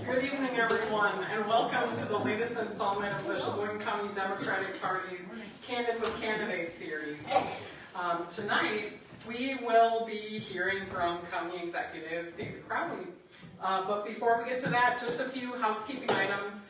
Good evening, everyone, and welcome to the latest installment of the Sheboygan County Democratic Party's Candid with Candidates series. Tonight, we will be hearing from County Executive David Crowley. But before we get to that, just a few housekeeping items.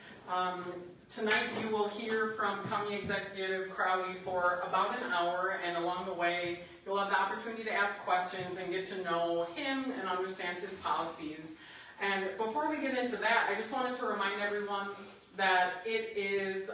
Tonight, you will hear from County Executive Crowley for about an hour, and along the way, you'll have the opportunity to ask questions and get to know him and understand his policies. And before we get into that, I just wanted to remind everyone that it is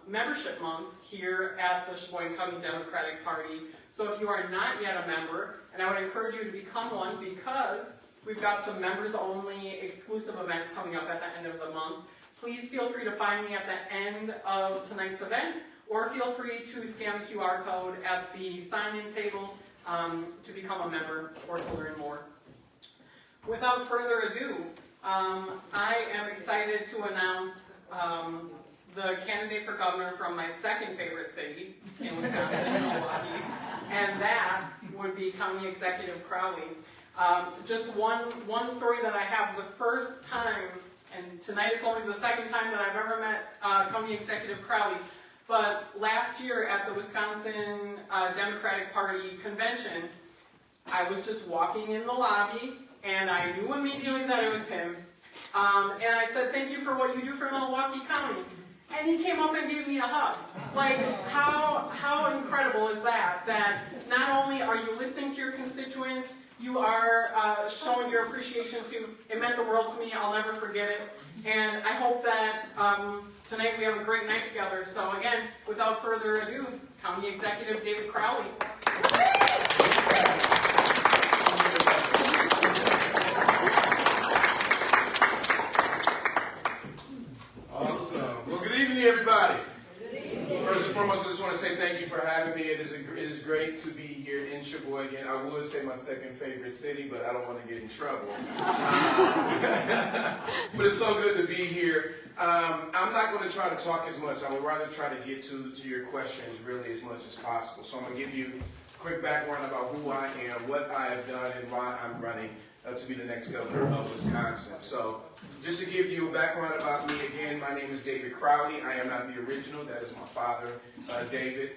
membership month here at the Sheboygan County Democratic Party. So if you are not yet a member, and I would encourage you to become one because we've got some members-only exclusive events coming up at the end of the month. Please feel free to find me at the end of tonight's event, or feel free to scan the QR code at the sign-in table to become a member or to learn more. Without further ado, I am excited to announce the candidate for governor from my second favorite city in Wisconsin, Milwaukee, and that would be County Executive Crowley. Just one story that I have. The first time, and tonight is only the second time that I've ever met County Executive Crowley, but last year at the Wisconsin Democratic Party convention, I was just walking in the lobby, and I knew immediately that it was him. And I said, "Thank you for what you do for Milwaukee County." And he came up and gave me a hug. Like, how incredible is that? That not only are you listening to your constituents, you are showing your appreciation to. It meant the world to me. I'll never forget it. And I hope that tonight we have a great night together. So again, without further ado, County Executive David Crowley. Awesome. Well, good evening, everybody. First and foremost, I just want to say thank you for having me. It is great to be here in Sheboygan. I would say my second favorite city, but I don't want to get in trouble. But it's so good to be here. I'm not going to try to talk as much. I would rather try to get to your questions really as much as possible. So I'm going to give you a quick background about who I am, what I have done, and why I'm running to be the next governor of Wisconsin. So just to give you a background about me, again, my name is David Crowley. I am not the original. That is my father, David.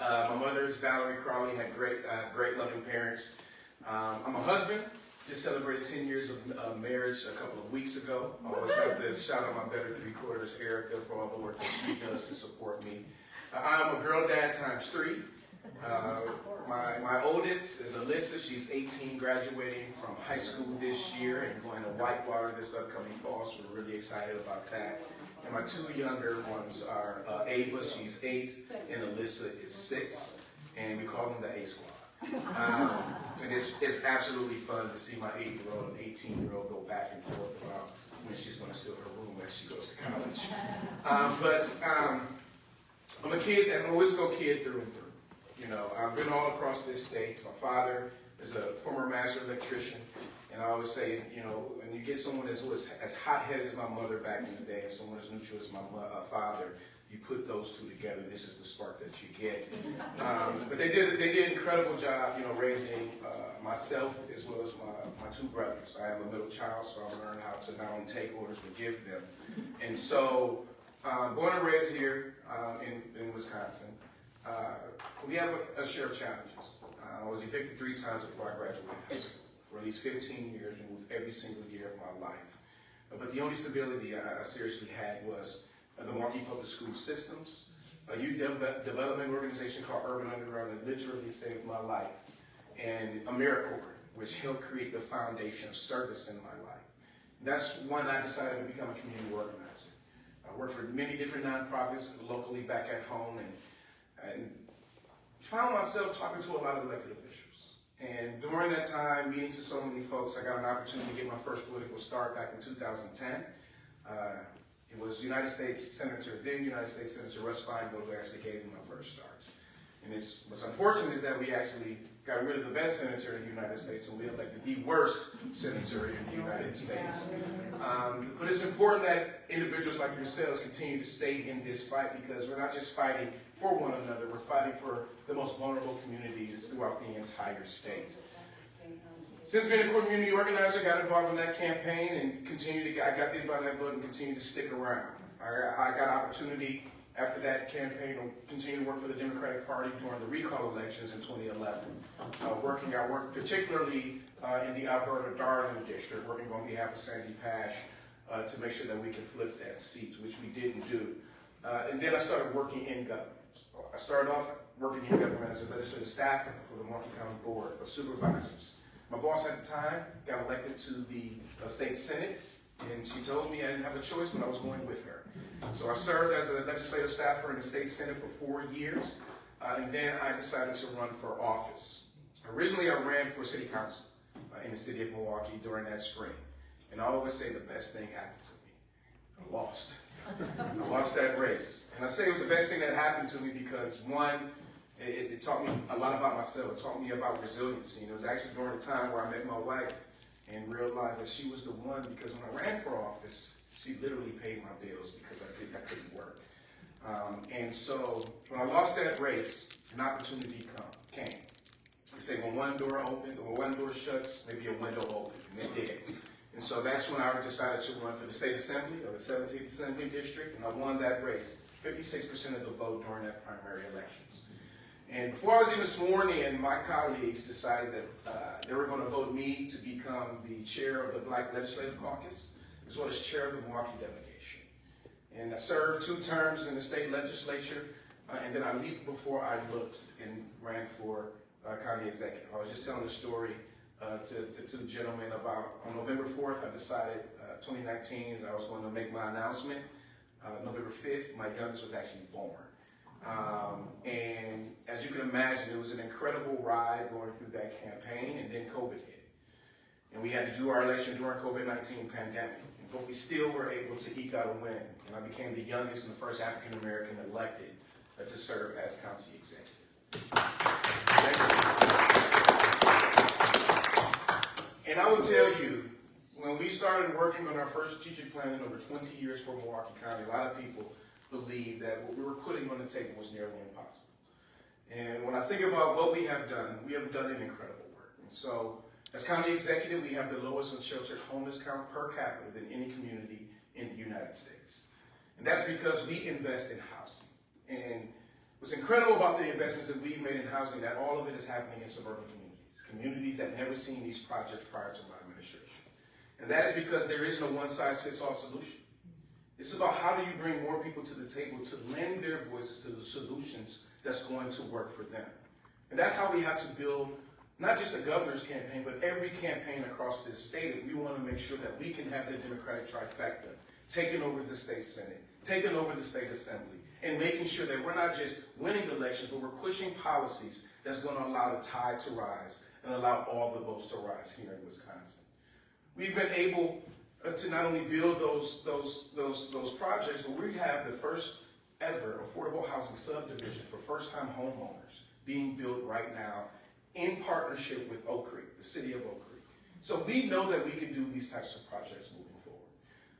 My mother is Valerie Crowley, had great loving parents. I'm a husband. Just celebrated 10 years of marriage a couple of weeks ago. I always have to shout out my better three-quarters, Erica, for all the work that she does to support me. I'm a girl dad times 3. My oldest is Alyssa. She's 18, graduating from high school this year and going to Whitewater this upcoming fall, so we're really excited about that. And my 2 younger ones are Ava, she's 8, and Alyssa is 6, and we call them the A Squad. And it's absolutely fun to see my 8-year-old and 18-year-old go back and forth about when she's going to steal her room as she goes to college. I'm a kid, I'm a Wisco kid through and through. You know, I've been all across this state. My father is a former master electrician, and I always say, you know, when you get someone that's as hot-headed as my mother back in the day, and someone as neutral as my father, you put those two together, this is the spark that you get. But they did an incredible job, you know, raising myself as well as my 2 brothers. I am a middle child, so I learned how to not only take orders but give them. And so, born and raised here in Wisconsin. We have a share of challenges. I was evicted 3 times before I graduated high school. For at least 15 years, we moved every single year of my life. But the only stability I seriously had was the Milwaukee Public School Systems, a youth development organization called Urban Underground that literally saved my life, and AmeriCorps, which helped create the foundation of service in my life. That's when I decided to become a community organizer. I worked for many different nonprofits locally back at home, and found myself talking to a lot of elected officials. And during that time, meeting to so many folks, I got an opportunity to get my first political start back in 2010. It was then United States Senator Russ Feingold who actually gave me my first start. And what's unfortunate is that we actually got rid of the best senator in the United States and we elected the worst senator in the United States. But it's important that individuals like yourselves continue to stay in this fight, because we're not just fighting for one another, we're fighting for the most vulnerable communities throughout the entire state. since being a community organizer, got involved in that campaign and I got bit by that bug and continued to stick around. I got opportunity after that campaign to continue to work for the Democratic Party during the recall elections in 2011. I worked particularly in the Alberta Darling district, working on behalf of Sandy Pash to make sure that we could flip that seat, which we didn't do. And then I started working in government. I started off working in government as a legislative staffer for the Milwaukee County Board of Supervisors. My boss at the time got elected to the state senate, and she told me I didn't have a choice, but I was going with her. So I served as a legislative staffer in the state senate for 4 years, and then I decided to run for office. Originally, I ran for city council in the city of Milwaukee during that spring, and I always say the best thing happened to me. I lost. I lost that race. And I say it was the best thing that happened to me because, one, it taught me a lot about myself. It taught me about resiliency. And it was actually during the time where I met my wife and realized that she was the one, because when I ran for office, she literally paid my bills because I couldn't work. And so when I lost that race, an opportunity came. They say when one door opens, or one door shuts, maybe a window opens, and it did. And so that's when I decided to run for the state assembly, or the 17th Assembly District, and I won that race, 56% of the vote during that primary elections. And before I was even sworn in, my colleagues decided that they were going to vote me to become the chair of the Black Legislative Caucus, as well as chair of the Milwaukee delegation. And I served 2 terms in the state legislature, and then I leaped before I looked and ran for county executive. I was just telling the story to 2 gentlemen about, on November 4th, I decided, 2019, that I was going to make my announcement. November 5th, my youngest was actually born. And as you can imagine, it was an incredible ride going through that campaign, and then COVID hit. And we had to do our election during COVID-19 pandemic, but we still were able to eke out a win. And I became the youngest and the first African-American elected to serve as county executive. And I will tell you, when we started working on our first strategic plan in over 20 years for Milwaukee County, a lot of people believed that what we were putting on the table was nearly impossible. And when I think about what we have done an incredible work. And so, as county executive, we have the lowest unsheltered homeless count per capita than any community in the United States. And that's because we invest in housing. And what's incredible about the investments that we've made in housing, that all of it is happening in suburban communities that have never seen these projects prior to my administration. And that is because there is no one-size-fits-all solution. It's about how do you bring more people to the table to lend their voices to the solutions that's going to work for them. And that's how we have to build not just the governor's campaign, but every campaign across this state if we want to make sure that we can have the Democratic trifecta, taking over the state Senate, taking over the state assembly, and making sure that we're not just winning elections, but we're pushing policies that's going to allow the tide to rise and allow all the boats to rise here in Wisconsin. We've been able to not only build those projects, but we have the first ever affordable housing subdivision for first-time homeowners being built right now in partnership with Oak Creek, the city of Oak Creek. So we know that we can do these types of projects moving forward.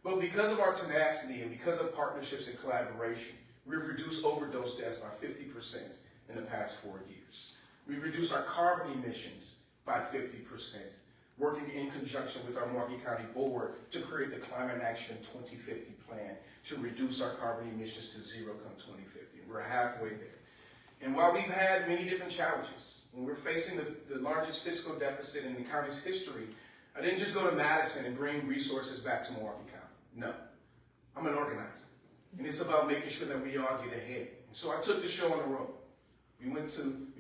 But because of our tenacity and because of partnerships and collaboration, we've reduced overdose deaths by 50% in the past 4 years. We've reduced our carbon emissions by 50%, working in conjunction with our Milwaukee County Board to create the Climate Action 2050 plan to reduce our carbon emissions to zero come 2050. We're halfway there. And while we've had many different challenges, when we're facing the largest fiscal deficit in the county's history, I didn't just go to Madison and bring resources back to Milwaukee County. No, I'm an organizer. And it's about making sure that we all get ahead. And so I took the show on the road. We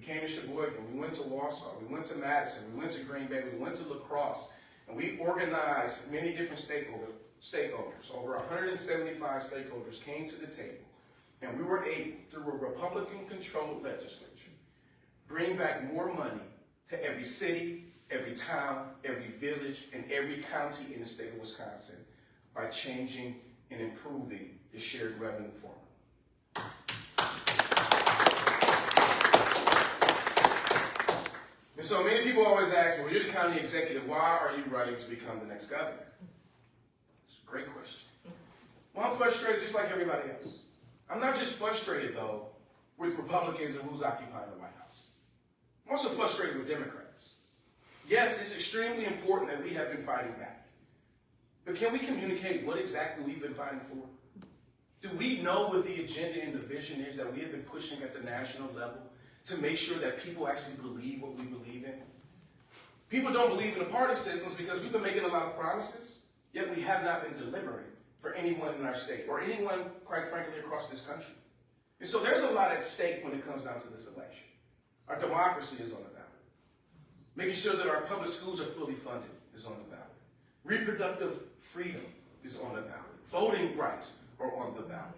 came to Sheboygan, we went to Wausau, we went to Madison, we went to Green Bay, we went to La Crosse, and we organized many different stakeholders. Over 175 stakeholders came to the table, and we were able, through a Republican-controlled legislature, bring back more money to every city, every town, every village, and every county in the state of Wisconsin by changing and improving the shared revenue formula. And so many people always ask me, well, you're the county executive, why are you running to become the next governor? It's a great question. Well, I'm frustrated just like everybody else. I'm not just frustrated, though, with Republicans and who's occupying the White House. I'm also frustrated with Democrats. Yes, it's extremely important that we have been fighting back. But can we communicate what exactly we've been fighting for? Do we know what the agenda and the vision is that we have been pushing at the national level to make sure that people actually believe what we believe in? People don't believe in the party systems because we've been making a lot of promises, yet we have not been delivering for anyone in our state or anyone, quite frankly, across this country. And so there's a lot at stake when it comes down to this election. Our democracy is on the ballot. Making sure that our public schools are fully funded is on the ballot. Reproductive freedom is on the ballot. Voting rights are on the ballot.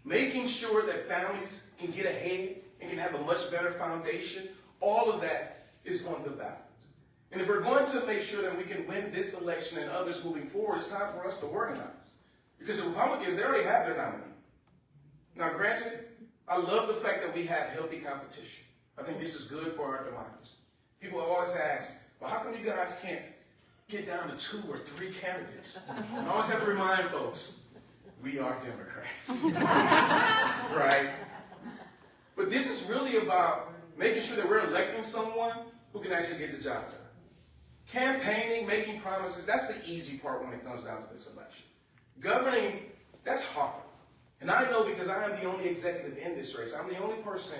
Making sure that families can get ahead and can have a much better foundation, all of that is on the ballot. And if we're going to make sure that we can win this election and others moving forward, it's time for us to organize. Because the Republicans, they already have their nominee. Now, granted, I love the fact that we have healthy competition. I think this is good for our democracy. People always ask, well, how come you guys can't get down to 2 or 3 candidates? And I always have to remind folks, we are Democrats. Right? But this is really about making sure that we're electing someone who can actually get the job done. Campaigning, making promises, that's the easy part when it comes down to this election. Governing, that's hard. And I know because I am the only executive in this race. I'm the only person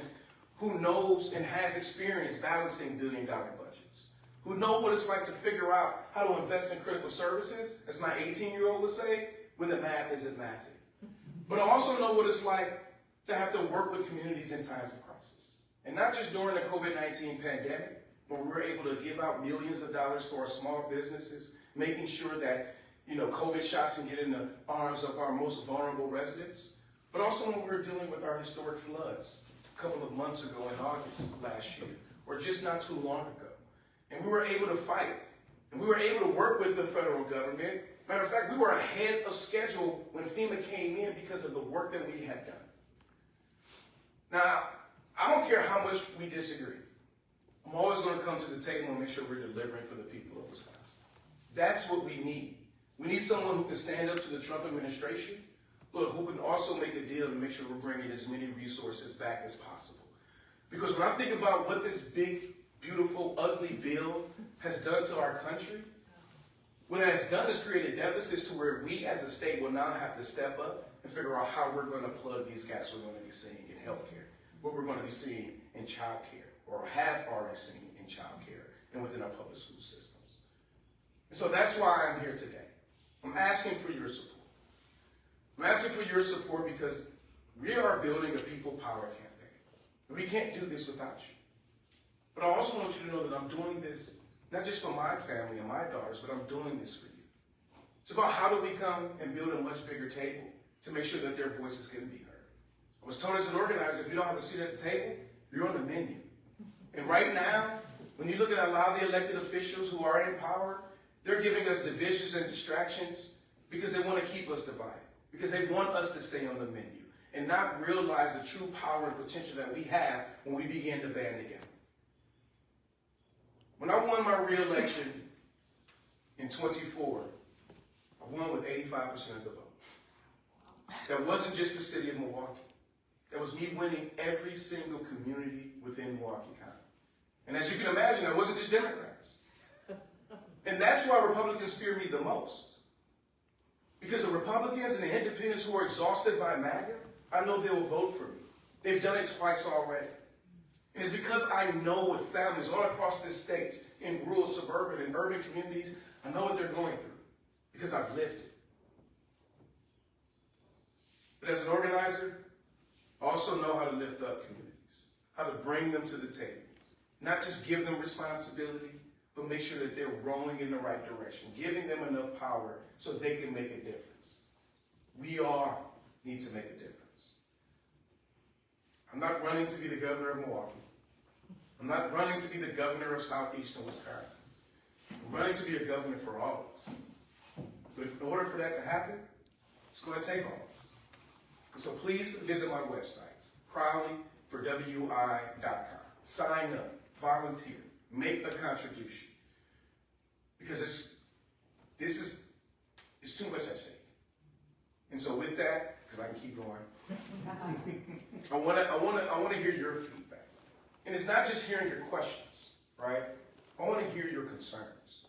who knows and has experience balancing billion-dollar budgets, who know what it's like to figure out how to invest in critical services, as my 18-year-old would say, when the math isn't mathing. But I also know what it's like to have to work with communities in times of crisis. And not just during the COVID-19 pandemic, when we were able to give out millions of dollars to our small businesses, making sure that COVID shots can get in the arms of our most vulnerable residents, but also when we were dealing with our historic floods a couple of months ago in August last year, or just not too long ago. And we were able to fight, and we were able to work with the federal government. Matter of fact, we were ahead of schedule when FEMA came in because of the work that we had done. Now, I don't care how much we disagree. I'm always going to come to the table and make sure we're delivering for the people of Wisconsin. That's what we need. We need someone who can stand up to the Trump administration, but who can also make a deal to make sure we're bringing as many resources back as possible. Because when I think about what this big, beautiful, ugly bill has done to our country, what it has done is created deficits to where we as a state will now have to step up and figure out how we're going to plug these gaps we're going to be seeing in healthcare, what we're going to be seeing in child care, or have already seen in child care and within our public school systems. And so that's why I'm here today. I'm asking for your support. I'm asking for your support because we are building a people power campaign. And we can't do this without you. But I also want you to know that I'm doing this not just for my family and my daughters, but I'm doing this for you. It's about how do we come and build a much bigger table to make sure that their voices can be heard. I was told as an organizer, if you don't have a seat at the table, you're on the menu. And right now, when you look at a lot of the elected officials who are in power, they're giving us divisions and distractions because they want to keep us divided, because they want us to stay on the menu and not realize the true power and potential that we have when we begin to band together. When I won my re-election in 24, I won with 85% of the vote. That wasn't just the city of Milwaukee. That was me winning every single community within Milwaukee County. And as you can imagine, that wasn't just Democrats. And that's why Republicans fear me the most. Because the Republicans and the independents who are exhausted by MAGA, I know they will vote for me. They've done it twice already. And it's because I know with families all across this state, in rural, suburban, and urban communities, I know what they're going through because I've lived it. But as an organizer, I also know how to lift up communities, how to bring them to the table, not just give them responsibility, but make sure that they're rowing in the right direction, giving them enough power so they can make a difference. We all need to make a difference. I'm not running to be the governor of Milwaukee. I'm not running to be the governor of southeastern Wisconsin. I'm running to be a governor for all of us. But in order for that to happen, it's going to take all of us. And so please visit my website, crowleyforwi.com. Sign up, volunteer, make a contribution. Because it's too much at stake. And so with that, because I can keep going, I want to hear your feedback. And it's not just hearing your questions, right? I want to hear your concerns. concerns.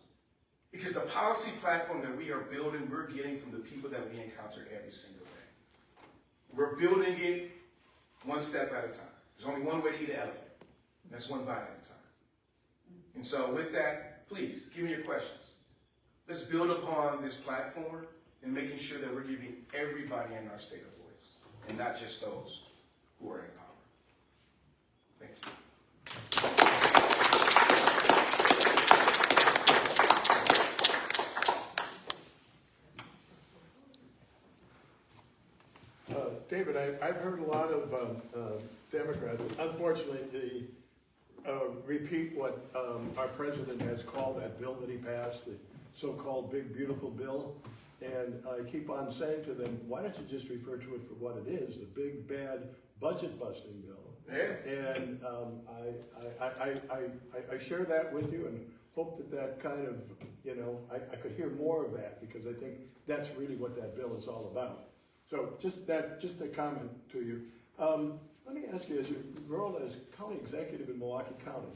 Because the policy platform that we are building, we're getting from the people that we encounter every single day. We're building it one step at a time. There's only one way to eat an elephant, and that's one bite at a time. And so with that, please, give me your questions. Let's build upon this platform and making sure that we're giving everybody in our state a voice, and not just those who are in power. Thank you. David, I've heard a lot of Democrats, unfortunately, repeat what our president has called that bill that he passed, the so-called big, beautiful bill. And I keep on saying to them, why don't you just refer to it for what it is, the big, bad, budget-busting bill. Yeah. And I share that with you and hope that that kind of, you know, I could hear more of that, because I think that's really what that bill is all about. So just a comment to you. Let me ask you, as your role as county executive in Milwaukee County,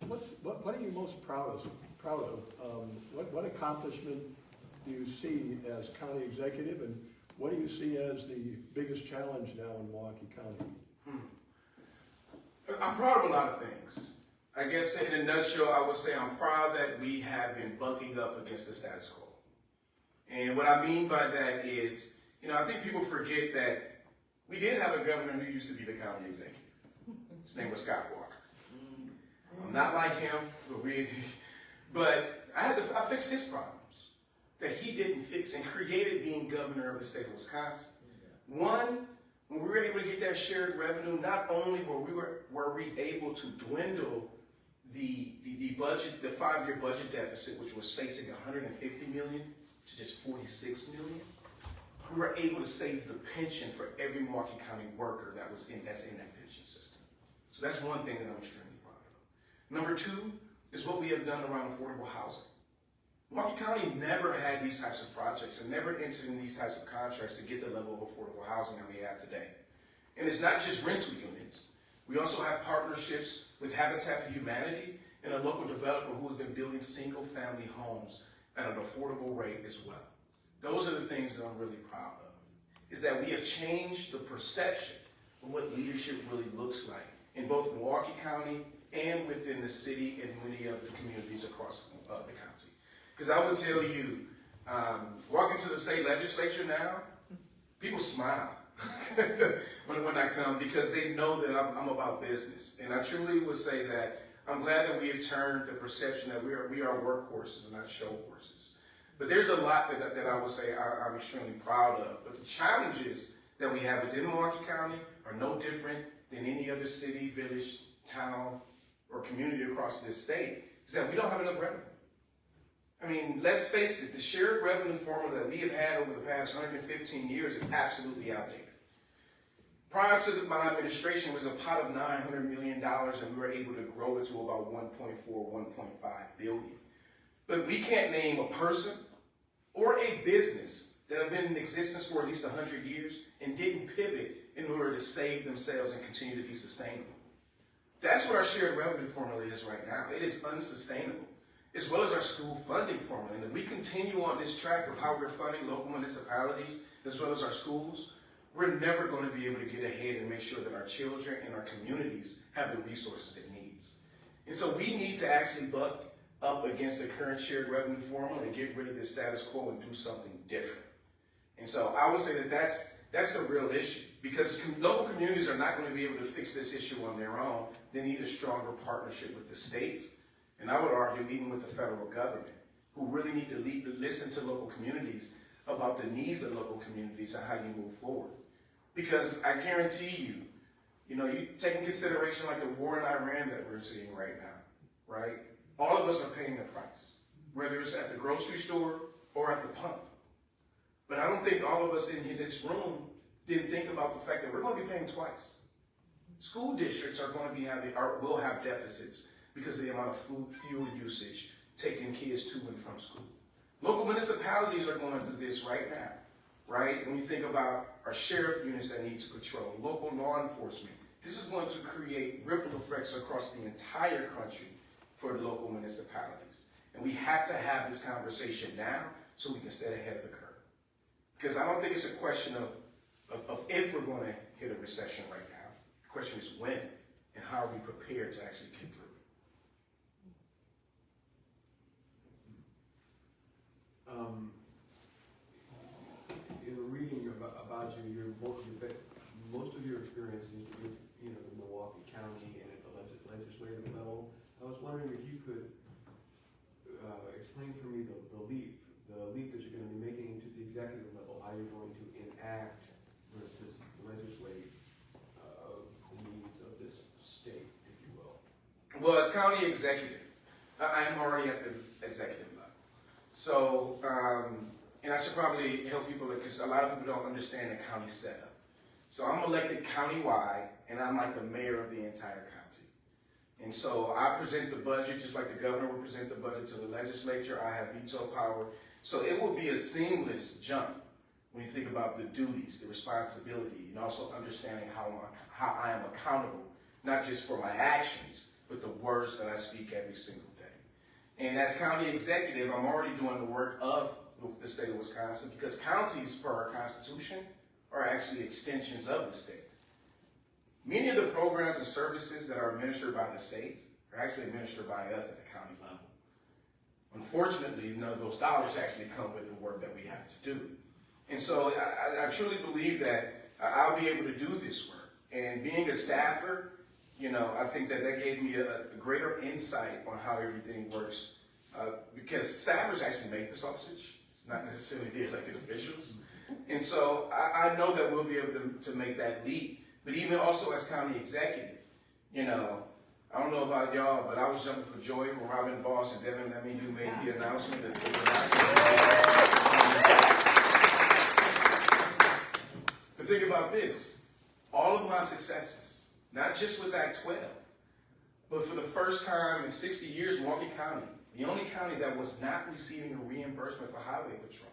what are you most proud of? What accomplishment do you see as county executive, and what do you see as the biggest challenge now in Milwaukee County? I'm proud of a lot of things. I guess in a nutshell, I would say I'm proud that we have been bucking up against the status quo. And what I mean by that is, you know, I think people forget that we did have a governor who used to be the county executive. His name was Scott Walker. I'm not like him, but I fixed his problems that he didn't fix, and created being governor of the state of Wisconsin. One, when we were able to get that shared revenue, not only were we able to dwindle the budget, the 5-year budget deficit, which was facing $150 million to just 46 million. We were able to save the pension for every Milwaukee County worker that's in that pension system. So that's one thing that I'm extremely proud of. Number two is what we have done around affordable housing. Milwaukee County never had these types of projects and never entered in these types of contracts to get the level of affordable housing that we have today. And it's not just rental units. We also have partnerships with Habitat for Humanity and a local developer who has been building single-family homes at an affordable rate as well. Those are the things that I'm really proud of, is that we have changed the perception of what leadership really looks like in both Milwaukee County and within the city and many of the communities across the county. Because I would tell you, walking to the state legislature now, people smile when I come, because they know that I'm about business. And I truly would say that I'm glad that we have turned the perception that we are workhorses and not show horses. But there's a lot that I would say I'm extremely proud of. But the challenges that we have within Milwaukee County are no different than any other city, village, town, or community across this state, is that we don't have enough revenue. I mean, let's face it, the shared revenue formula that we have had over the past 115 years is absolutely outdated. Prior to my administration, it was a pot of $900 million, and we were able to grow it to about 1.4, 1.5 billion. But we can't name a person or a business that have been in existence for at least 100 years and didn't pivot in order to save themselves and continue to be sustainable. That's what our shared revenue formula is right now. It is unsustainable, as well as our school funding formula. And if we continue on this track of how we're funding local municipalities, as well as our schools, we're never going to be able to get ahead and make sure that our children and our communities have the resources it needs. And so we need to actually buck up against the current shared revenue formula and get rid of the status quo and do something different. And so I would say that that's the real issue, because local communities are not going to be able to fix this issue on their own. They need a stronger partnership with the state, and I would argue even with the federal government, who really need to listen to local communities about the needs of local communities and how you move forward. Because I guarantee you, you take in consideration like the war in Iran that we're seeing right now, right? All of us are paying the price, whether it's at the grocery store or at the pump. But I don't think all of us in this room didn't think about the fact that we're going to be paying twice. School districts are going to will have deficits because of the amount of fuel usage taking kids to and from school. Local municipalities are going through this right now, right? When you think about our sheriff units that need to patrol, local law enforcement, this is going to create ripple effects across the entire country for the local municipalities. And we have to have this conversation now so we can stay ahead of the curve. Because I don't think it's a question of if we're going to hit a recession right now. The question is when, and how are we prepared to actually get through it. In reading about you, most of your experience seems to be, in Milwaukee County and at the legislative level. I was wondering if you could explain for me the leap that you're going to be making to the executive level, how you're going to enact versus legislate the needs of this state, if you will. Well, as county executive, I am already at the executive level. So, and I should probably help people because a lot of people don't understand the county setup. So I'm elected countywide, and I'm like the mayor of the entire county. And so I present the budget just like the governor will present the budget to the legislature. I have veto power. So it will be a seamless jump when you think about the duties, the responsibility, and also understanding how I am accountable, not just for my actions, but the words that I speak every single day. And as county executive, I'm already doing the work of the state of Wisconsin because counties, per our Constitution, are actually extensions of the state. Many of the programs and services that are administered by the state are actually administered by us at the county level. Unfortunately, none of those dollars actually come with the work that we have to do. And so I truly believe that I'll be able to do this work. And being a staffer, I think that gave me a greater insight on how everything works because staffers actually make the sausage. It's not necessarily the elected officials. And so I know that we'll be able to make that leap. But even also as county executive, I don't know about y'all, but I was jumping for joy when Robin Voss and Devin Lemieux made the announcement that they were not going to be. But think about this. All of my successes, not just with Act 12, but for the first time in 60 years, Milwaukee County, the only county that was not receiving a reimbursement for highway patrol.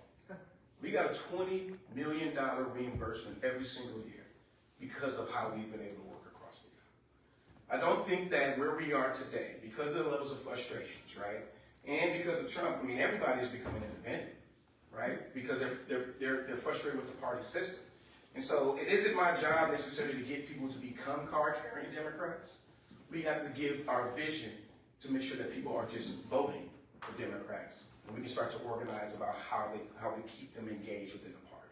We got a $20 million reimbursement every single year because of how we've been able to work across the country. I don't think that where we are today, because of the levels of frustrations, right, and because of Trump, everybody is becoming independent, right, because they're frustrated with the party system. And so it isn't my job necessarily to get people to become card-carrying Democrats. We have to give our vision to make sure that people are just voting for Democrats. And we can start to organize about how we keep them engaged within the party.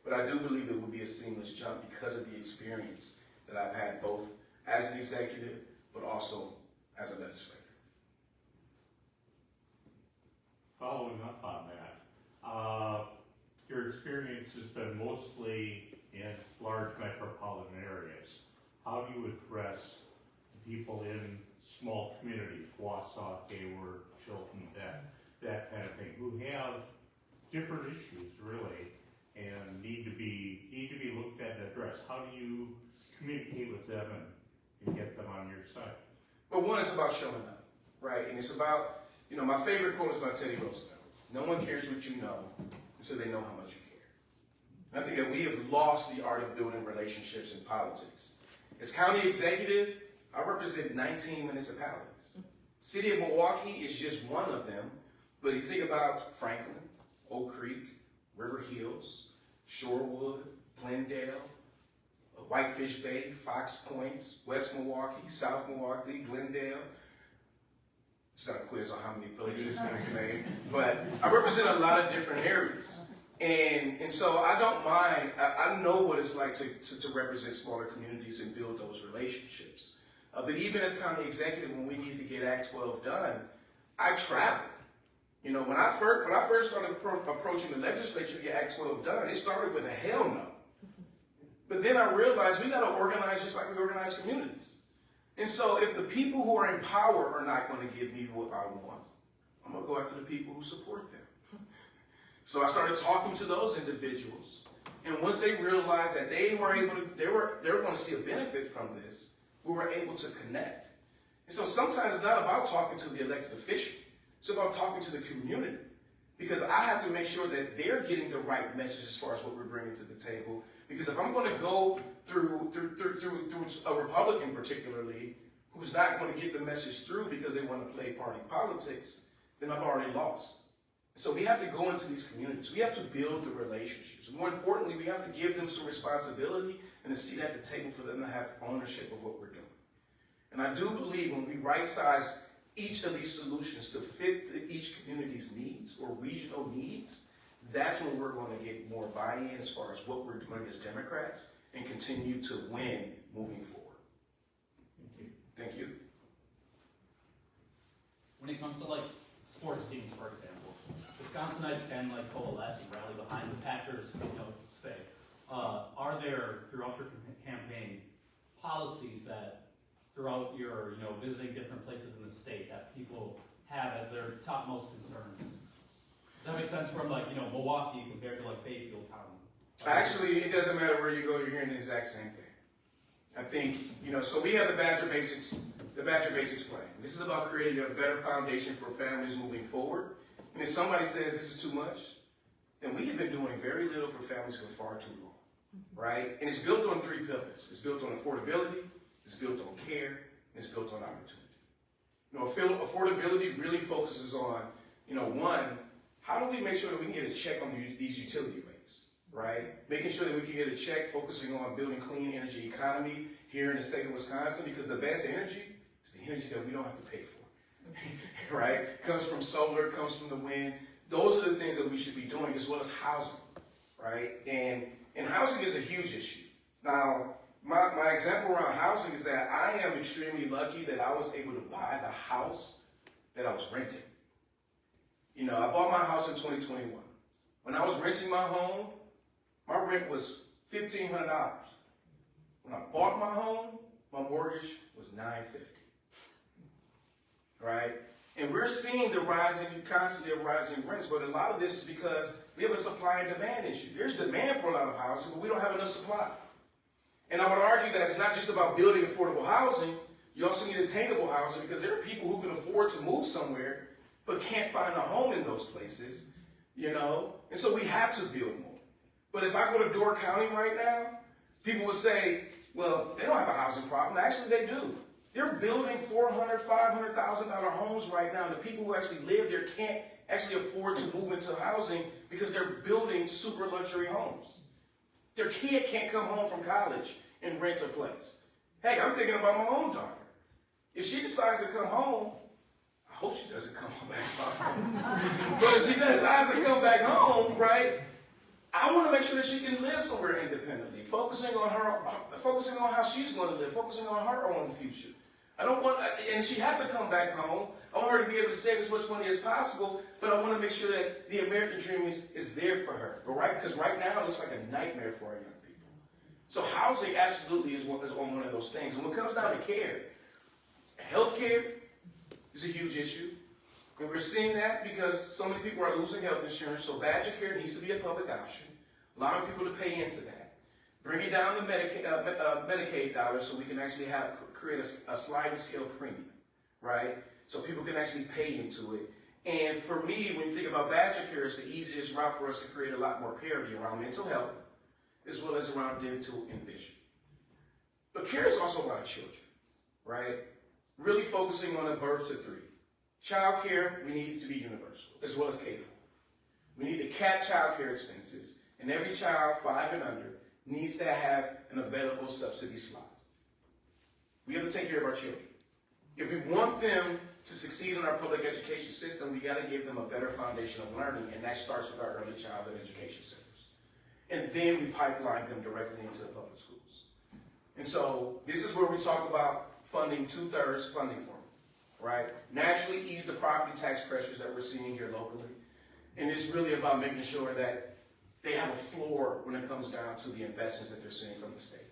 But I do believe it will be a seamless jump because of the experience that I've had both as an executive, but also as a legislator. Following up on that, your experience has been mostly in large metropolitan areas. How do you address people in small communities, Wausau, Hayward, Chilton, that kind of thing, who have different issues really and need to be looked at and addressed? How do you communicate with them and get them on your side? Well, one is about showing up, right? And it's about, my favorite quote is by Teddy Roosevelt. No one cares what you know until they know how much you care. And I think that we have lost the art of building relationships in politics. As county executive, I represent 19 municipalities. City of Milwaukee is just one of them. But you think about Franklin, Oak Creek, River Hills, Shorewood, Glendale, Whitefish Bay, Fox Point, West Milwaukee, South Milwaukee, Glendale. It's not a quiz on how many places I can name, but I represent a lot of different areas. And so I don't mind, I know what it's like to represent smaller communities and build those relationships. But even as county executive, when we need to get Act 12 done, I travel. When I first started approaching the legislature to get Act 12 done, it started with a hell no. But then I realized we got to organize just like we organize communities. And so if the people who are in power are not going to give me what I want, I'm going to go after the people who support them. So I started talking to those individuals. And once they realized that they were going to see a benefit from this, we were able to connect. And so sometimes it's not about talking to the elected official. It's about talking to the community. Because I have to make sure that they're getting the right message as far as what we're bringing to the table. Because if I'm going to go through a Republican particularly, who who's not going to get the message through because they want to play party politics, then I've already lost. So we have to go into these communities. We have to build the relationships. More importantly, we have to give them some responsibility and a seat at the table for them to have ownership of what we're doing. And I do believe when we right-size each of these solutions to fit each community's needs or regional needs, that's when we're going to get more buy-in as far as what we're doing as Democrats and continue to win moving forward. Thank you. Thank you. When it comes to like sports teams, for example, Wisconsinites can like coalesce and rally behind the Packers, say. Are there, throughout your campaign, policies that throughout your, visiting different places in the state that people have as their topmost concerns? Does that make sense from like, Milwaukee compared to like Bayfield County? Actually, it doesn't matter where you go, you're hearing the exact same thing. I think, so we have the Badger Basics plan. This is about creating a better foundation for families moving forward. And if somebody says this is too much, then we have been doing very little for families for far too long, right? And it's built on 3 pillars. It's built on affordability, it's built on care, and it's built on opportunity. Affordability really focuses on, one, how do we make sure that we can get a check on these utility rates, right? Making sure that we can get a check focusing on building clean energy economy here in the state of Wisconsin, because the best energy is the energy that we don't have to pay for, right? Comes from solar, comes from the wind. Those are the things that we should be doing, as well as housing, right? And housing is a huge issue. Now, my example around housing is that I am extremely lucky that I was able to buy the house that I was renting. I bought my house in 2021. When I was renting my home, my rent was $1,500. When I bought my home, my mortgage was $950. Right? And we're seeing constantly rising rents, but a lot of this is because we have a supply and demand issue. There's demand for a lot of housing, but we don't have enough supply. And I would argue that it's not just about building affordable housing, you also need attainable housing, because there are people who can afford to move somewhere, but can't find a home in those places, And so we have to build more. But if I go to Door County right now, people would say, well, they don't have a housing problem. Actually, they do. They're building $400,000, $500,000 homes right now. And the people who actually live there can't actually afford to move into housing because they're building super luxury homes. Their kid can't come home from college and rent a place. Heck, I'm thinking about my own daughter. If she decides to come home, I hope she doesn't come back home. But if she decides to come back home, right, I want to make sure that she can live somewhere independently, focusing on how she's going to live, focusing on her own future. I don't want, and she has to come back home. I want her to be able to save as much money as possible, but I want to make sure that the American dream is there for her. But because right now it looks like a nightmare for our young people. So housing absolutely is one of those things. And when it comes down to care, health care is a huge issue. And we're seeing that because so many people are losing health insurance, so Badger Care needs to be a public option, allowing people to pay into that. Bringing down the Medicaid dollars so we can actually create a sliding scale premium, right? So people can actually pay into it. And for me, when you think about Badger Care, it's the easiest route for us to create a lot more parity around mental health, as well as around dental and vision. But care is also about children, right? Really focusing on a birth to 3. Child care, we need it to be universal, as well as K-4. We need to cap child care expenses, and every child 5 and under needs to have an available subsidy slot. We have to take care of our children. If we want them to succeed in our public education system, we got to give them a better foundation of learning, and that starts with our early childhood education centers. And then we pipeline them directly into the public schools. And so this is where we talk about funding 2/3 funding formula, right? Naturally ease the property tax pressures that we're seeing here locally. And it's really about making sure that they have a floor when it comes down to the investments that they're seeing from the state.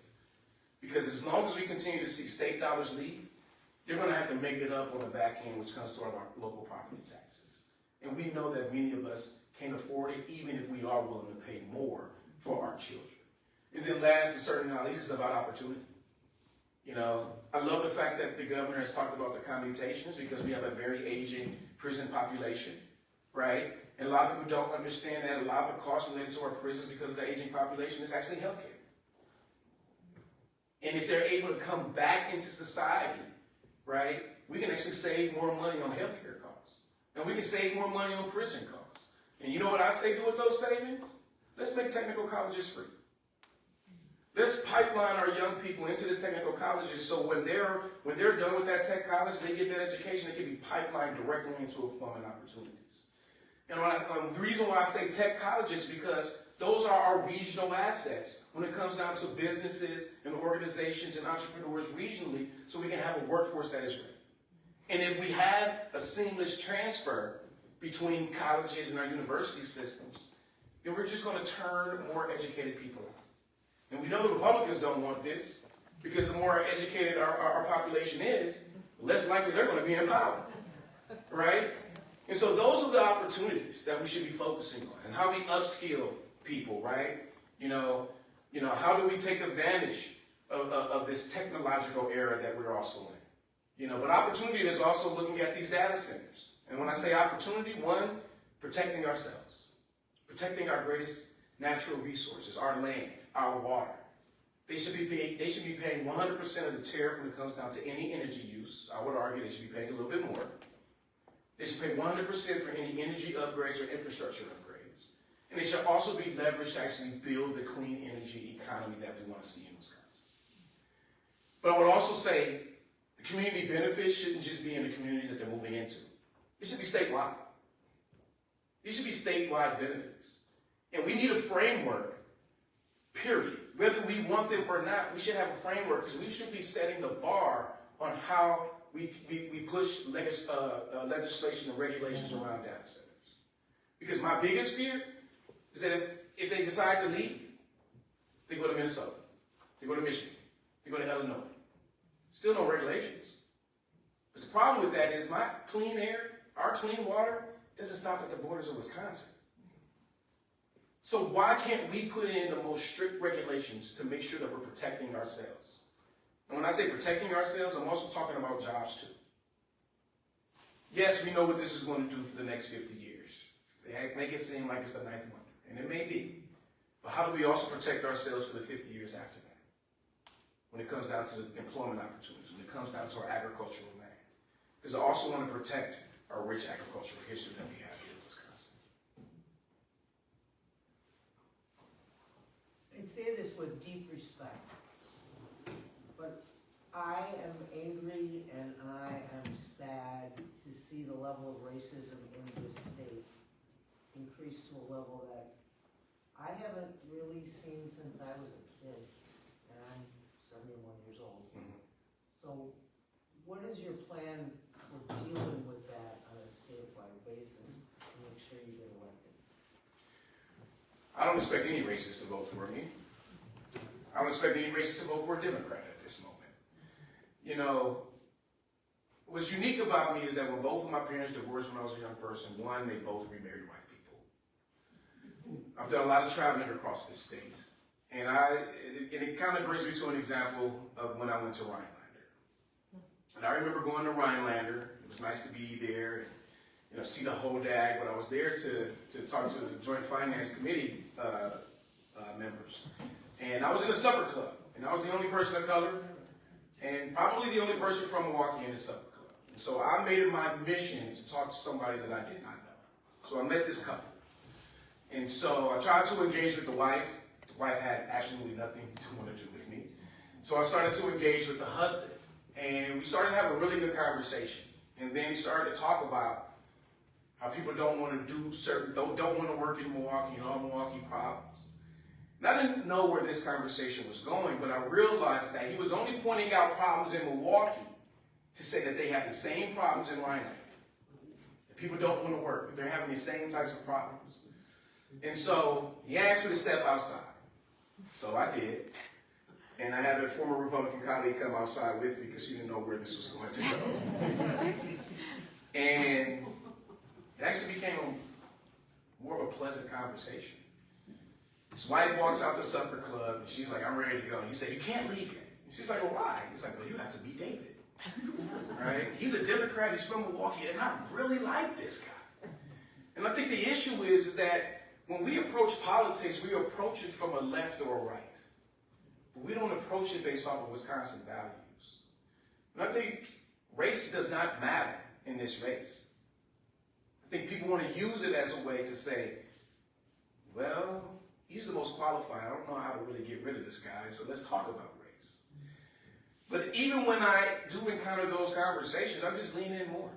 Because as long as we continue to see state dollars leave, they're going to have to make it up on the back end, which comes to our local property taxes. And we know that many of us can't afford it, even if we are willing to pay more for our children. And then last, and certainly not least, is about opportunity. I love the fact that the governor has talked about the commutations, because we have a very aging prison population, right? And a lot of people don't understand that a lot of the costs related to our prisons because of the aging population is actually healthcare. And if they're able to come back into society, right, we can actually save more money on healthcare costs. And we can save more money on prison costs. And you know what I say do with those savings? Let's make technical colleges free. Let's pipeline our young people into the technical colleges so when they're done with that tech college, they get that education, it can be pipelined directly into employment opportunities. And the reason why I say tech colleges is because those are our regional assets when it comes down to businesses and organizations and entrepreneurs regionally, so we can have a workforce that is ready. And if we have a seamless transfer between colleges and our university systems, then we're just going to turn more educated people out. And we know the Republicans don't want this, because the more educated our population is, the less likely they're going to be in power, right? And so those are the opportunities that we should be focusing on, and how we upskill people, right? How do we take advantage of this technological era that we're also in? But opportunity is also looking at these data centers. And when I say opportunity, one, protecting ourselves, protecting our greatest natural resources, our land, our water. They should be paying 100% of the tariff when it comes down to any energy use. I would argue they should be paying a little bit more. They should pay 100% for any energy upgrades or infrastructure upgrades. And they should also be leveraged to actually build the clean energy economy that we want to see in Wisconsin. But I would also say the community benefits shouldn't just be in the communities that they're moving into. It should be statewide. These should be statewide benefits. And we need a framework, period. Whether we want them or not, we should have a framework, because we should be setting the bar on how we push legislation and regulations around data centers. Because my biggest fear is that if they decide to leave, they go to Minnesota, they go to Michigan, they go to Illinois. Still no regulations. But the problem with that is my clean air, our clean water, doesn't stop at the borders of Wisconsin. So why can't we put in the most strict regulations to make sure that we're protecting ourselves? And when I say protecting ourselves, I'm also talking about jobs too. Yes, we know what this is going to do for the next 50 years. They make it seem like it's the ninth wonder, and it may be. But how do we also protect ourselves for the 50 years after that? When it comes down to the employment opportunities, when it comes down to our agricultural land. Because I also want to protect our rich agricultural history that we have here in Wisconsin. I say this with deep respect, but I am angry and I am sad to see the level of racism in this state increase to a level that I haven't really seen since I was a kid, and I'm 71 years old. Mm-hmm. So what is your plan for dealing with that on a statewide basis to make sure you get elected? I don't expect any racist to vote for me. I don't expect any racist to vote for a Democrat at this moment. What's unique about me is that when both of my parents divorced when I was a young person, one, they both remarried white people. I've done a lot of traveling across this state. And it kind of brings me to an example of when I went to Rhinelander. And I remember going to Rhinelander. It was nice to be there and see the whole dag, but I was there to talk to the Joint Finance Committee members. And I was in a supper club, and I was the only person of color, and probably the only person from Milwaukee in the supper club. And so I made it my mission to talk to somebody that I did not know. So I met this couple. And so I tried to engage with the wife. The wife had absolutely nothing to want to do with me. So I started to engage with the husband. And we started to have a really good conversation. And then we started to talk about how people don't want to do don't want to work in Milwaukee and all Milwaukee problems. And I didn't know where this conversation was going, but I realized that he was only pointing out problems in Milwaukee to say that they have the same problems in Rhinelander. That people don't want to work, but they're having the same types of problems. And so he asked me to step outside. So I did. And I had a former Republican colleague come outside with me because she didn't know where this was going to go. And it actually became more of a pleasant conversation. His wife walks out the supper club, and she's like, I'm ready to go. And he said, you can't leave yet. And she's like, well, why? He's like, well, you have to be David. Right? He's a Democrat, he's from Milwaukee, and I really like this guy. And I think the issue is that when we approach politics, we approach it from a left or a right. But we don't approach it based off of Wisconsin values. And I think race does not matter in this race. I think people want to use it as a way to say, well, he's the most qualified. I don't know how to really get rid of this guy, so let's talk about race. But even when I do encounter those conversations, I just lean in more.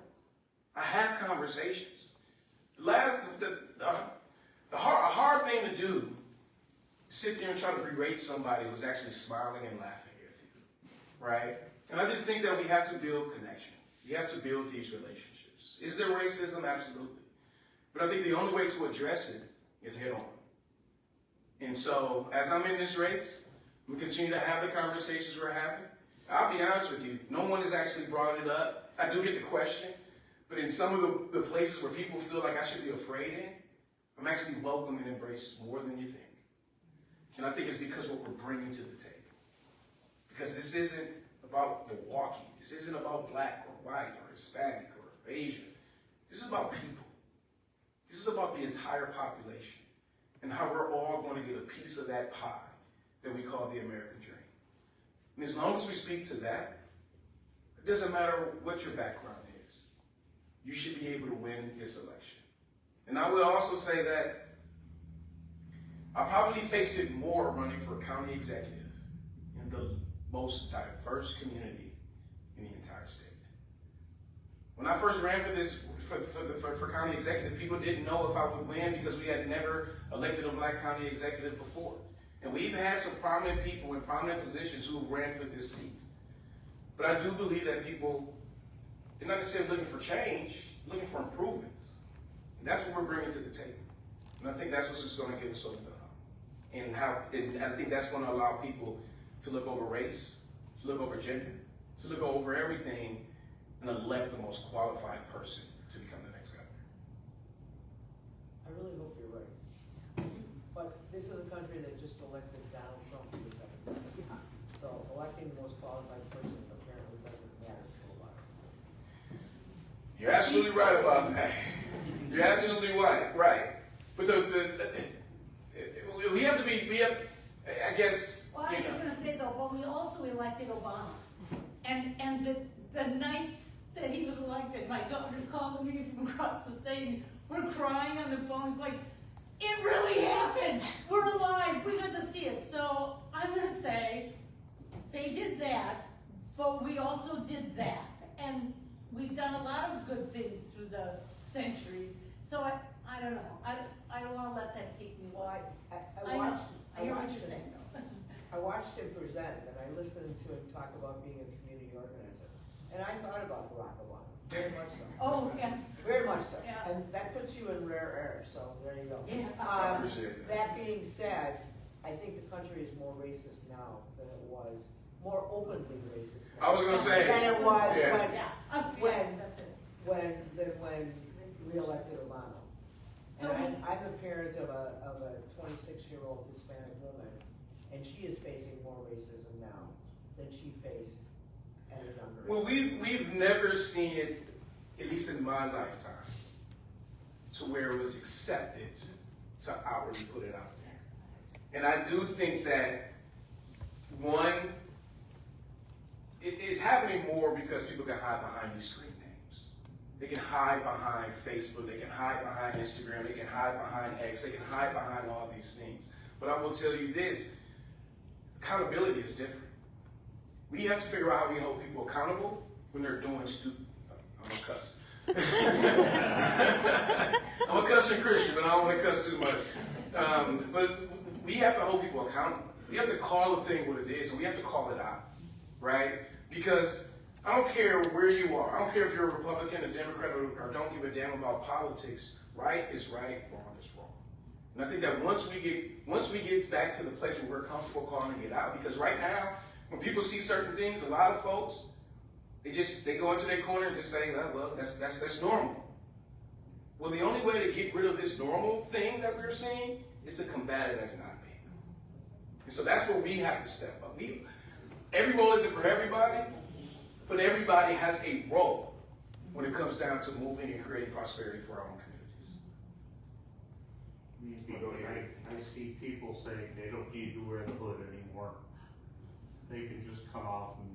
I have conversations. A hard thing to do is sit there and try to berate somebody who's actually smiling and laughing with you, right? And I just think that we have to build connection. We have to build these relationships. Is there racism? Absolutely. But I think the only way to address it is head on. And so, as I'm in this race, we continue to have the conversations we're having. I'll be honest with you, no one has actually brought it up. I do get the question, but in some of the places where people feel like I should be afraid in, I'm actually welcome and embraced more than you think. And I think it's because what we're bringing to the table. Because this isn't about Milwaukee. This isn't about black or white or Hispanic or Asian. This is about people. This is about the entire population and how we're all going to get a piece of that pie that we call the American dream. And as long as we speak to that, it doesn't matter what your background is. You should be able to win this election. And I will also say that I probably faced it more running for county executive in the most diverse community in the entire state. When I first ran for this, for county executive, people didn't know if I would win because we had never elected a black county executive before. And we've had some prominent people in prominent positions who have ran for this seat. But I do believe that people, they're not necessarily looking for change, looking for improvements. And that's what we're bringing to the table. And I think that's what's just going to get us over the hump. And I think that's going to allow people to look over race, to look over gender, to look over everything and elect the most qualified person to become the next governor. I really hope you're right. But this is a country that just elected Donald Trump for the second time. So electing the most qualified person apparently doesn't matter to a lot. You're absolutely right about that. You're absolutely right. But we have to be, I guess. Well, I was just gonna say though, but we also elected Obama. And the night that he was elected, my daughter called me from across the state and we're crying on the phone. It's like, it really happened. We're alive. We got to see it. So I'm gonna say they did that, but we also did that. And we've done a lot of good things through the centuries. So I don't know. I don't want to let that take me away. I hear what you're saying though. I watched him present and I listened to him talk about being a community organizer. And I thought about Barack Obama, very much so. Oh, yeah. Very much so. Yeah. And that puts you in rare air, so there you go. Yeah. I appreciate that. That being said, I think the country is more racist now than it was, more openly racist now. I was going to say. Than it was Yeah. when we elected Obama. So And I'm a parent of a 26-year-old Hispanic woman, and she is facing more racism now than she faced at a younger age. Well, we've never seen it, at least in my lifetime, to where it was accepted to outwardly put it out there. And I do think that, one, it's happening more because people can hide behind these screen names. They can hide behind Facebook, they can hide behind Instagram, they can hide behind X, they can hide behind all these things. But I will tell you this, accountability is different. We have to figure out how we hold people accountable when they're doing stupid. I'm gonna cuss. I'm a cussing Christian, but I don't want to cuss too much. But we have to hold people accountable. We have to call the thing what it is, and we have to call it out, right? Because I don't care where you are. I don't care if you're a Republican, a Democrat, or don't give a damn about politics. Right is right, wrong is wrong. And I think that once we get back to the place where we're comfortable calling it out, because right now, when people see certain things, a lot of folks, they go into their corner and just say, well, that's normal. Well, the only way to get rid of this normal thing that we're seeing is to combat it as not being normal. And so that's where we have to step up. Every role isn't for everybody, but everybody has a role when it comes down to moving and creating prosperity for our own communities. I see people saying they don't need to wear the hood anymore. They can just come out and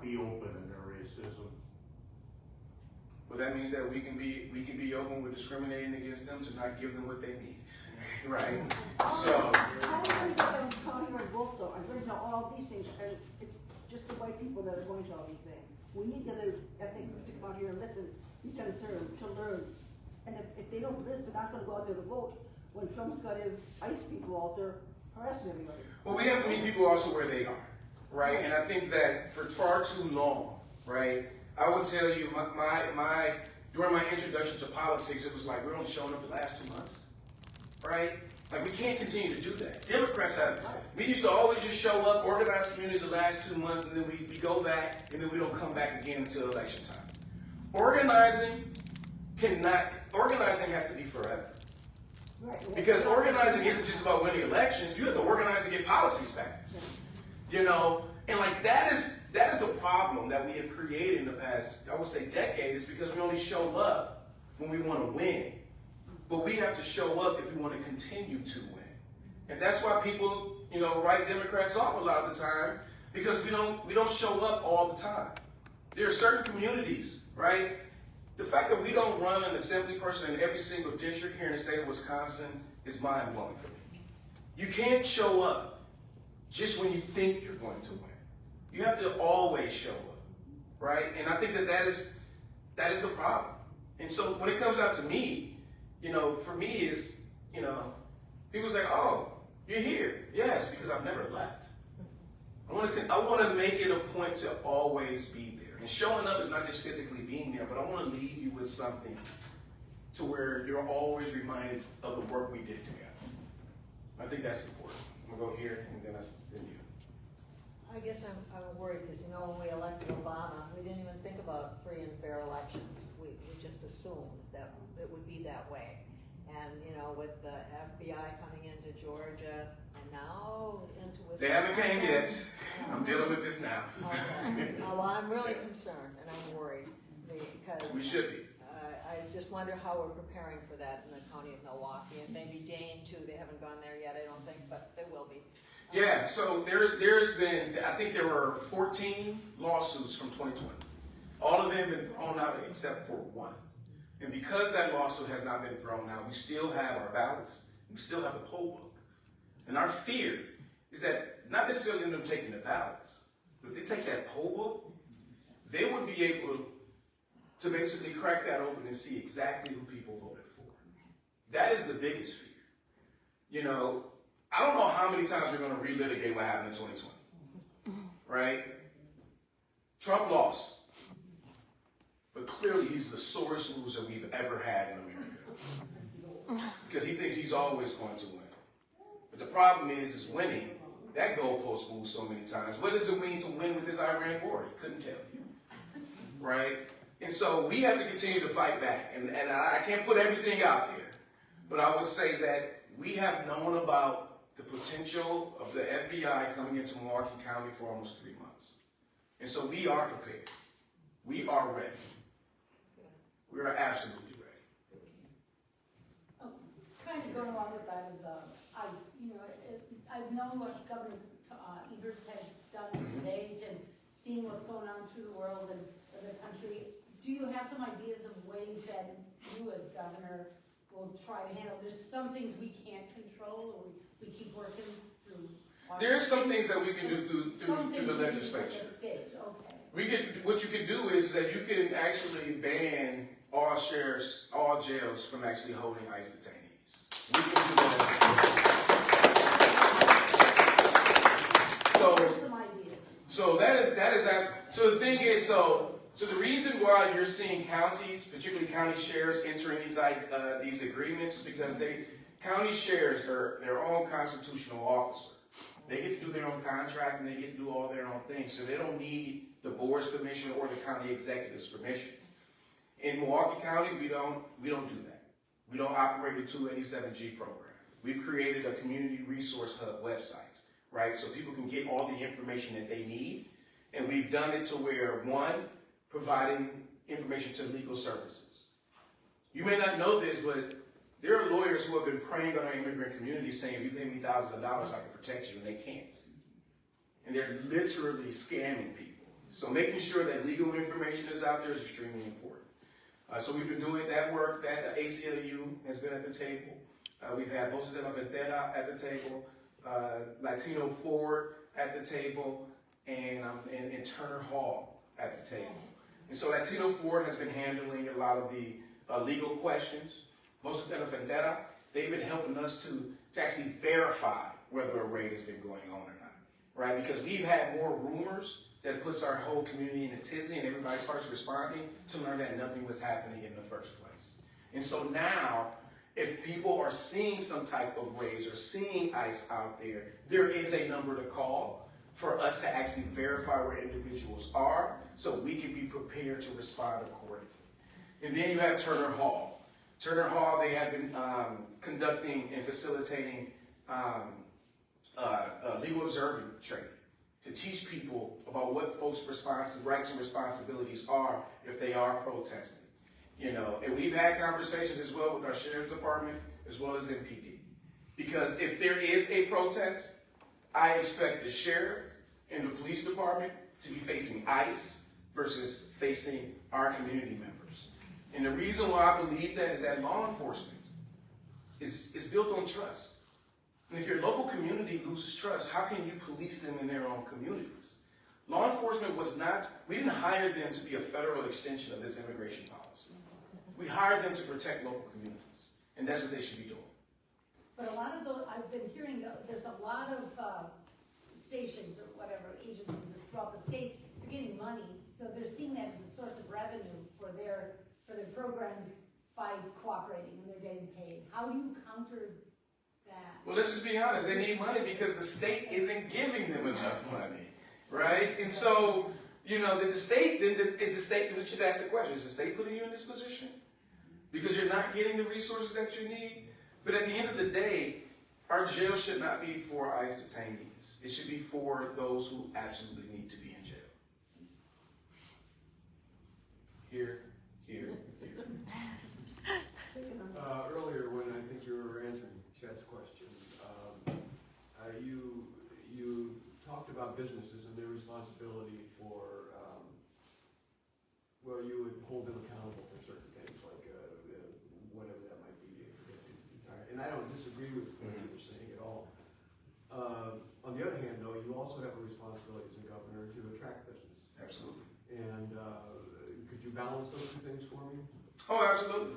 be open in their racism. Well, that means that we can be open with discriminating against them to not give them what they need, right? So. I'm going to get them to come here and vote though. I'm going to tell all these things, and it's just the white people that are going to all these things. We need the other ethnic groups to come out here and listen, be concerned, to learn. And if they don't listen, they're not going to go out there to vote when Trump's got his ICE people out there harassing everybody. Well, we have to meet people also where they are, right? And I think that for far too long, right, I would tell you during my introduction to politics, it was like we're only showing up the last 2 months, right? Like, we can't continue to do that. Democrats we used to always just show up, organize communities the last 2 months, and then we go back, and then we don't come back again until election time. Organizing has to be forever. Right. Because organizing isn't just about winning elections. You have to organize to get policies passed. You know, and like that is the problem that we have created in the past, I would say, decade, is because we only show up when we want to win. But we have to show up if we want to continue to win. And that's why people, write Democrats off a lot of the time, because we don't show up all the time. There are certain communities, right? The fact that we don't run an assembly person in every single district here in the state of Wisconsin is mind-blowing for me. You can't show up just when you think you're going to win. You have to always show up, right? And I think that is the problem. And so when it comes out to me, for me is, people say, oh, you're here. Yes, because I've never left. I want to make it a point to always be there. And showing up is not just physically being there, but I want to leave you with something to where you're always reminded of the work we did together. I think that's important. I'm going to go here, and then you. I guess I'm worried because, when we elected Obama, we didn't even think about free and fair elections. We just assumed that it would be that way. And, with the FBI coming into Georgia and now into Wisconsin. They haven't came yet. I'm dealing with this now. Okay. Well, I'm really concerned and I'm worried because We should be. I just wonder how we're preparing for that in the county of Milwaukee and maybe Dane too. They haven't gone there yet, I don't think, but they will be. Yeah, so there's been, I think there were 14 lawsuits from 2020. All of them have been thrown out except for one. And because that lawsuit has not been thrown out, we still have our ballots, we still have the poll book. And our fear is that not necessarily them taking the ballots, but if they take that poll book, they would be able to basically crack that open and see exactly who people voted for. That is the biggest fear. I don't know how many times we're going to relitigate what happened in 2020, right? Trump lost. But clearly he's the sorest loser we've ever had in America. Because he thinks he's always going to win. But the problem is winning, that goalpost moves so many times. What does it mean to win with this Iran war? He couldn't tell you. Right? And so we have to continue to fight back. And I can't put everything out there. But I would say that we have known about the potential of the FBI coming into Milwaukee County for almost 3 months. And so we are prepared. We are ready. We are absolutely ready. Kind of going along with that is, I've known what Governor Evers has done to date and seen what's going on through the world and the country. Do you have some ideas of ways that you as governor will try to handle? There's some things we can't control, or we keep working through. There are some things that we can do through the legislature. Okay. What you can do is that you can actually ban all jails from actually holding ICE detainees. We can do that. So the thing is, so the reason why you're seeing counties, particularly county sheriffs, entering these agreements is because county sheriffs are their own constitutional officer. They get to do their own contract and they get to do all their own things. So they don't need the board's permission or the county executive's permission. In Milwaukee County, we don't do that. We don't operate a 287G program. We've created a community resource hub website, right? So people can get all the information that they need. And we've done it to where, one, providing information to legal services. You may not know this, but there are lawyers who have been preying on our immigrant community saying, if you pay me thousands of dollars, I can protect you, and they can't. And they're literally scamming people. So making sure that legal information is out there is extremely important. So we've been doing that work. That ACLU has been at the table. We've had Voces de la Frontera at the table, Latino Forward at the table, and Turner Hall at the table. And so Latino Forward has been handling a lot of the legal questions. Voces de la Frontera, they've been helping us to actually verify whether a raid has been going on or not, right? Because we've had more rumors that puts our whole community in a tizzy and everybody starts responding to learn that nothing was happening in the first place. And so now, if people are seeing some type of raids or seeing ICE out there, there is a number to call for us to actually verify where individuals are so we can be prepared to respond accordingly. And then you have Turner Hall. Turner Hall, they have been conducting and facilitating legal observant training to teach people about what folks' rights and responsibilities are if they are protesting. You know, and we've had conversations as well with our sheriff's department as well as MPD. Because if there is a protest, I expect the sheriff and the police department to be facing ICE versus facing our community members. And the reason why I believe that is that law enforcement is built on trust. And if your local community loses trust, how can you police them in their own communities? Law enforcement we didn't hire them to be a federal extension of this immigration policy. We hired them to protect local communities, and that's what they should be doing. But a lot of those, I've been hearing, there's a lot of stations or whatever, agencies throughout the state, are getting money, so they're seeing that as a source of revenue for their programs by cooperating, and they're getting paid. How do you counter that? Well, let's just be honest. They need money because the state isn't giving them enough money, right? And so, you know, is the state, we should ask the question, is the state putting you in this position? Because you're not getting the resources that you need? But at the end of the day, our jail should not be for ICE detainees. It should be for those who absolutely need to be in jail. Here. Earlier, when I think you were answering Chet's question, you talked about businesses and their responsibility for, well, you would hold them accountable for certain things, like whatever that might be. And I don't disagree with what you were saying at all. On the other hand, though, you also have a responsibility as a governor to attract business. Absolutely. And could you balance those two things for me? Oh, absolutely.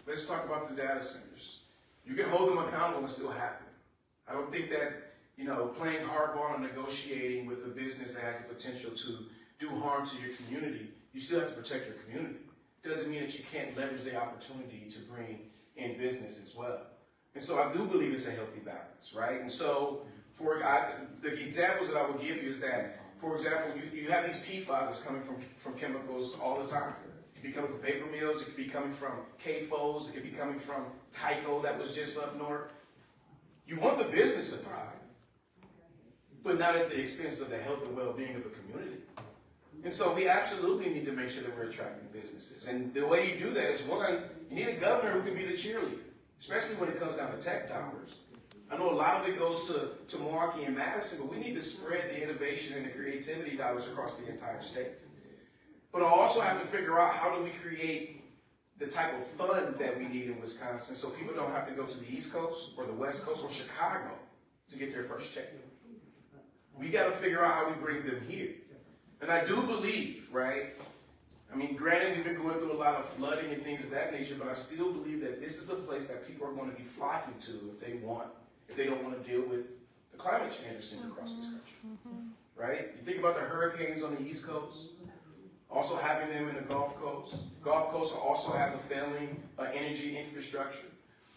Let's talk about the data centers. You can hold them accountable and still have them. I don't think that, you know, playing hardball and negotiating with a business that has the potential to do harm to your community, you still have to protect your community. Doesn't mean that you can't leverage the opportunity to bring in business as well. And so I do believe it's a healthy balance, right? And so the examples that I would give you is that, for example, you have these PFAS that's coming from chemicals all the time. It could be coming from paper mills, it could be coming from CAFOs, it could be coming from Tyco that was just up north. You want the business to thrive, but not at the expense of the health and well-being of the community. And so we absolutely need to make sure that we're attracting businesses. And the way you do that is, one, you need a governor who can be the cheerleader, especially when it comes down to tech dollars. I know a lot of it goes to Milwaukee and Madison, but we need to spread the innovation and the creativity dollars across the entire state. But I also have to figure out how do we create the type of fund that we need in Wisconsin so people don't have to go to the East Coast or the West Coast or Chicago to get their first check. We got to figure out how we bring them here. And I do believe, right? I mean, granted, we've been going through a lot of flooding and things of that nature, but I still believe that this is the place that people are going to be flocking to if they don't want to deal with the climate change we're seeing across this country, right? You think about the hurricanes on the East Coast, also having them in the Gulf Coast. Gulf Coast also has a failing energy infrastructure.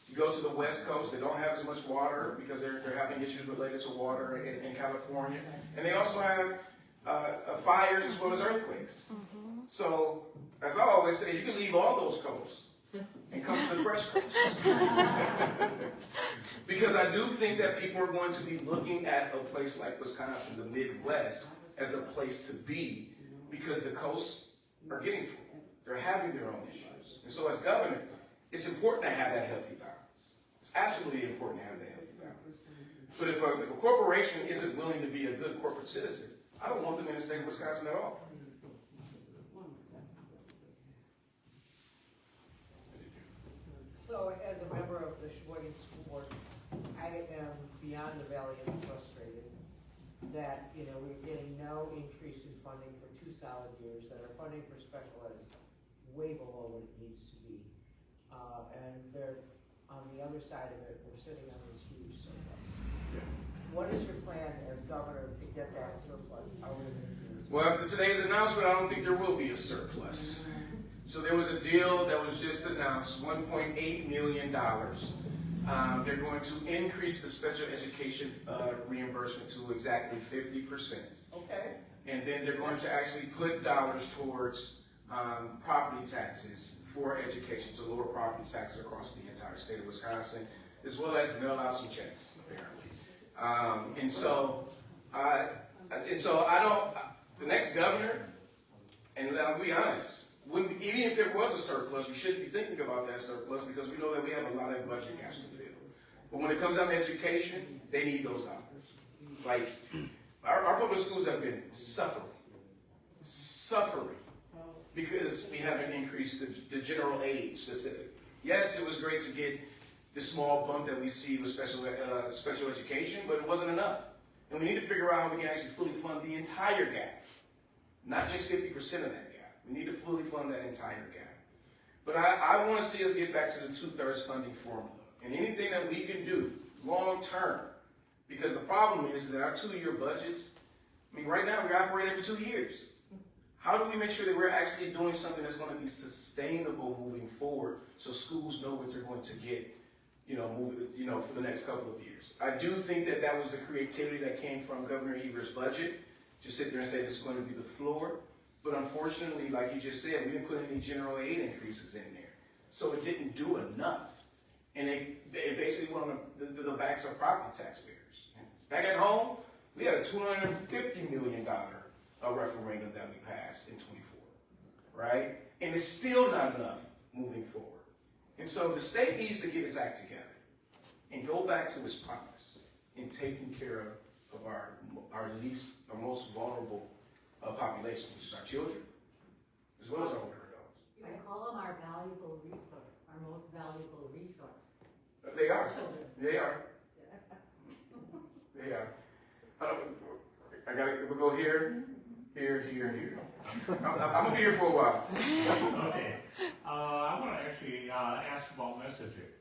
You go to the West Coast, they don't have as much water because they're having issues related to water in California. And they also have fires as well as earthquakes. So, as I always say, you can leave all those coasts and come to the fresh coast. Because I do think that people are going to be looking at a place like Wisconsin, the Midwest, as a place to be because the coasts are getting full. They're having their own issues. And so as governor, it's important to have that healthy balance. It's absolutely important to have that healthy balance. But if a corporation isn't willing to be a good corporate citizen, I don't want them in the state of Wisconsin at all. So as a member of the Sheboygan School Board, I am beyond the valley and frustrated that, you know, we're getting no increase in funding for 2 solid years, that our funding for special ed is way below what it needs to be. And they're, on the other side of it, we're sitting on this huge surplus. What is your plan as governor to get that surplus out into this? Well, after today's announcement, I don't think there will be a surplus. So there was a deal that was just announced, $1.8 million. They're going to increase the special education reimbursement to exactly 50%. Okay. And then they're going to actually put dollars towards property taxes for education, to lower property taxes across the entire state of Wisconsin, as well as mail out some checks, apparently. And so I don't, the next governor, and I'll be honest, even if there was a surplus, we shouldn't be thinking about that surplus because we know that we have a lot of budget gaps to fill. But when it comes down to education, they need those dollars. Like, our public schools have been suffering, because we haven't increased the general aid specifically. Yes, it was great to get the small bump that we see with special education, but it wasn't enough. And we need to figure out how we can actually fully fund the entire gap, not just 50% of that gap. We need to fully fund that entire gap. But I want to see us get back to the 2/3 funding formula. And anything that we can do long term, because the problem is that our 2-year budgets, I mean, right now we operate every 2 years. How do we make sure that we're actually doing something that's going to be sustainable moving forward so schools know what they're going to get, for the next couple of years? I do think that that was the creativity that came from Governor Evers' budget, to sit there and say this is going to be the floor. But unfortunately, like you just said, we didn't put any general aid increases in there. So it didn't do enough. And it basically went on the backs of property taxpayers. Back at home, we had a $250 million referendum that we passed in 24, right? And it's still not enough moving forward. And so the state needs to get its act together and go back to its promise in taking care of our most vulnerable population, which is our children, as well as our older adults. I call them our valuable resource, our most valuable resource. They are. Children. They are. They are. We'll go here, here. I'm gonna be here for a while. Okay. I want to actually ask about messaging.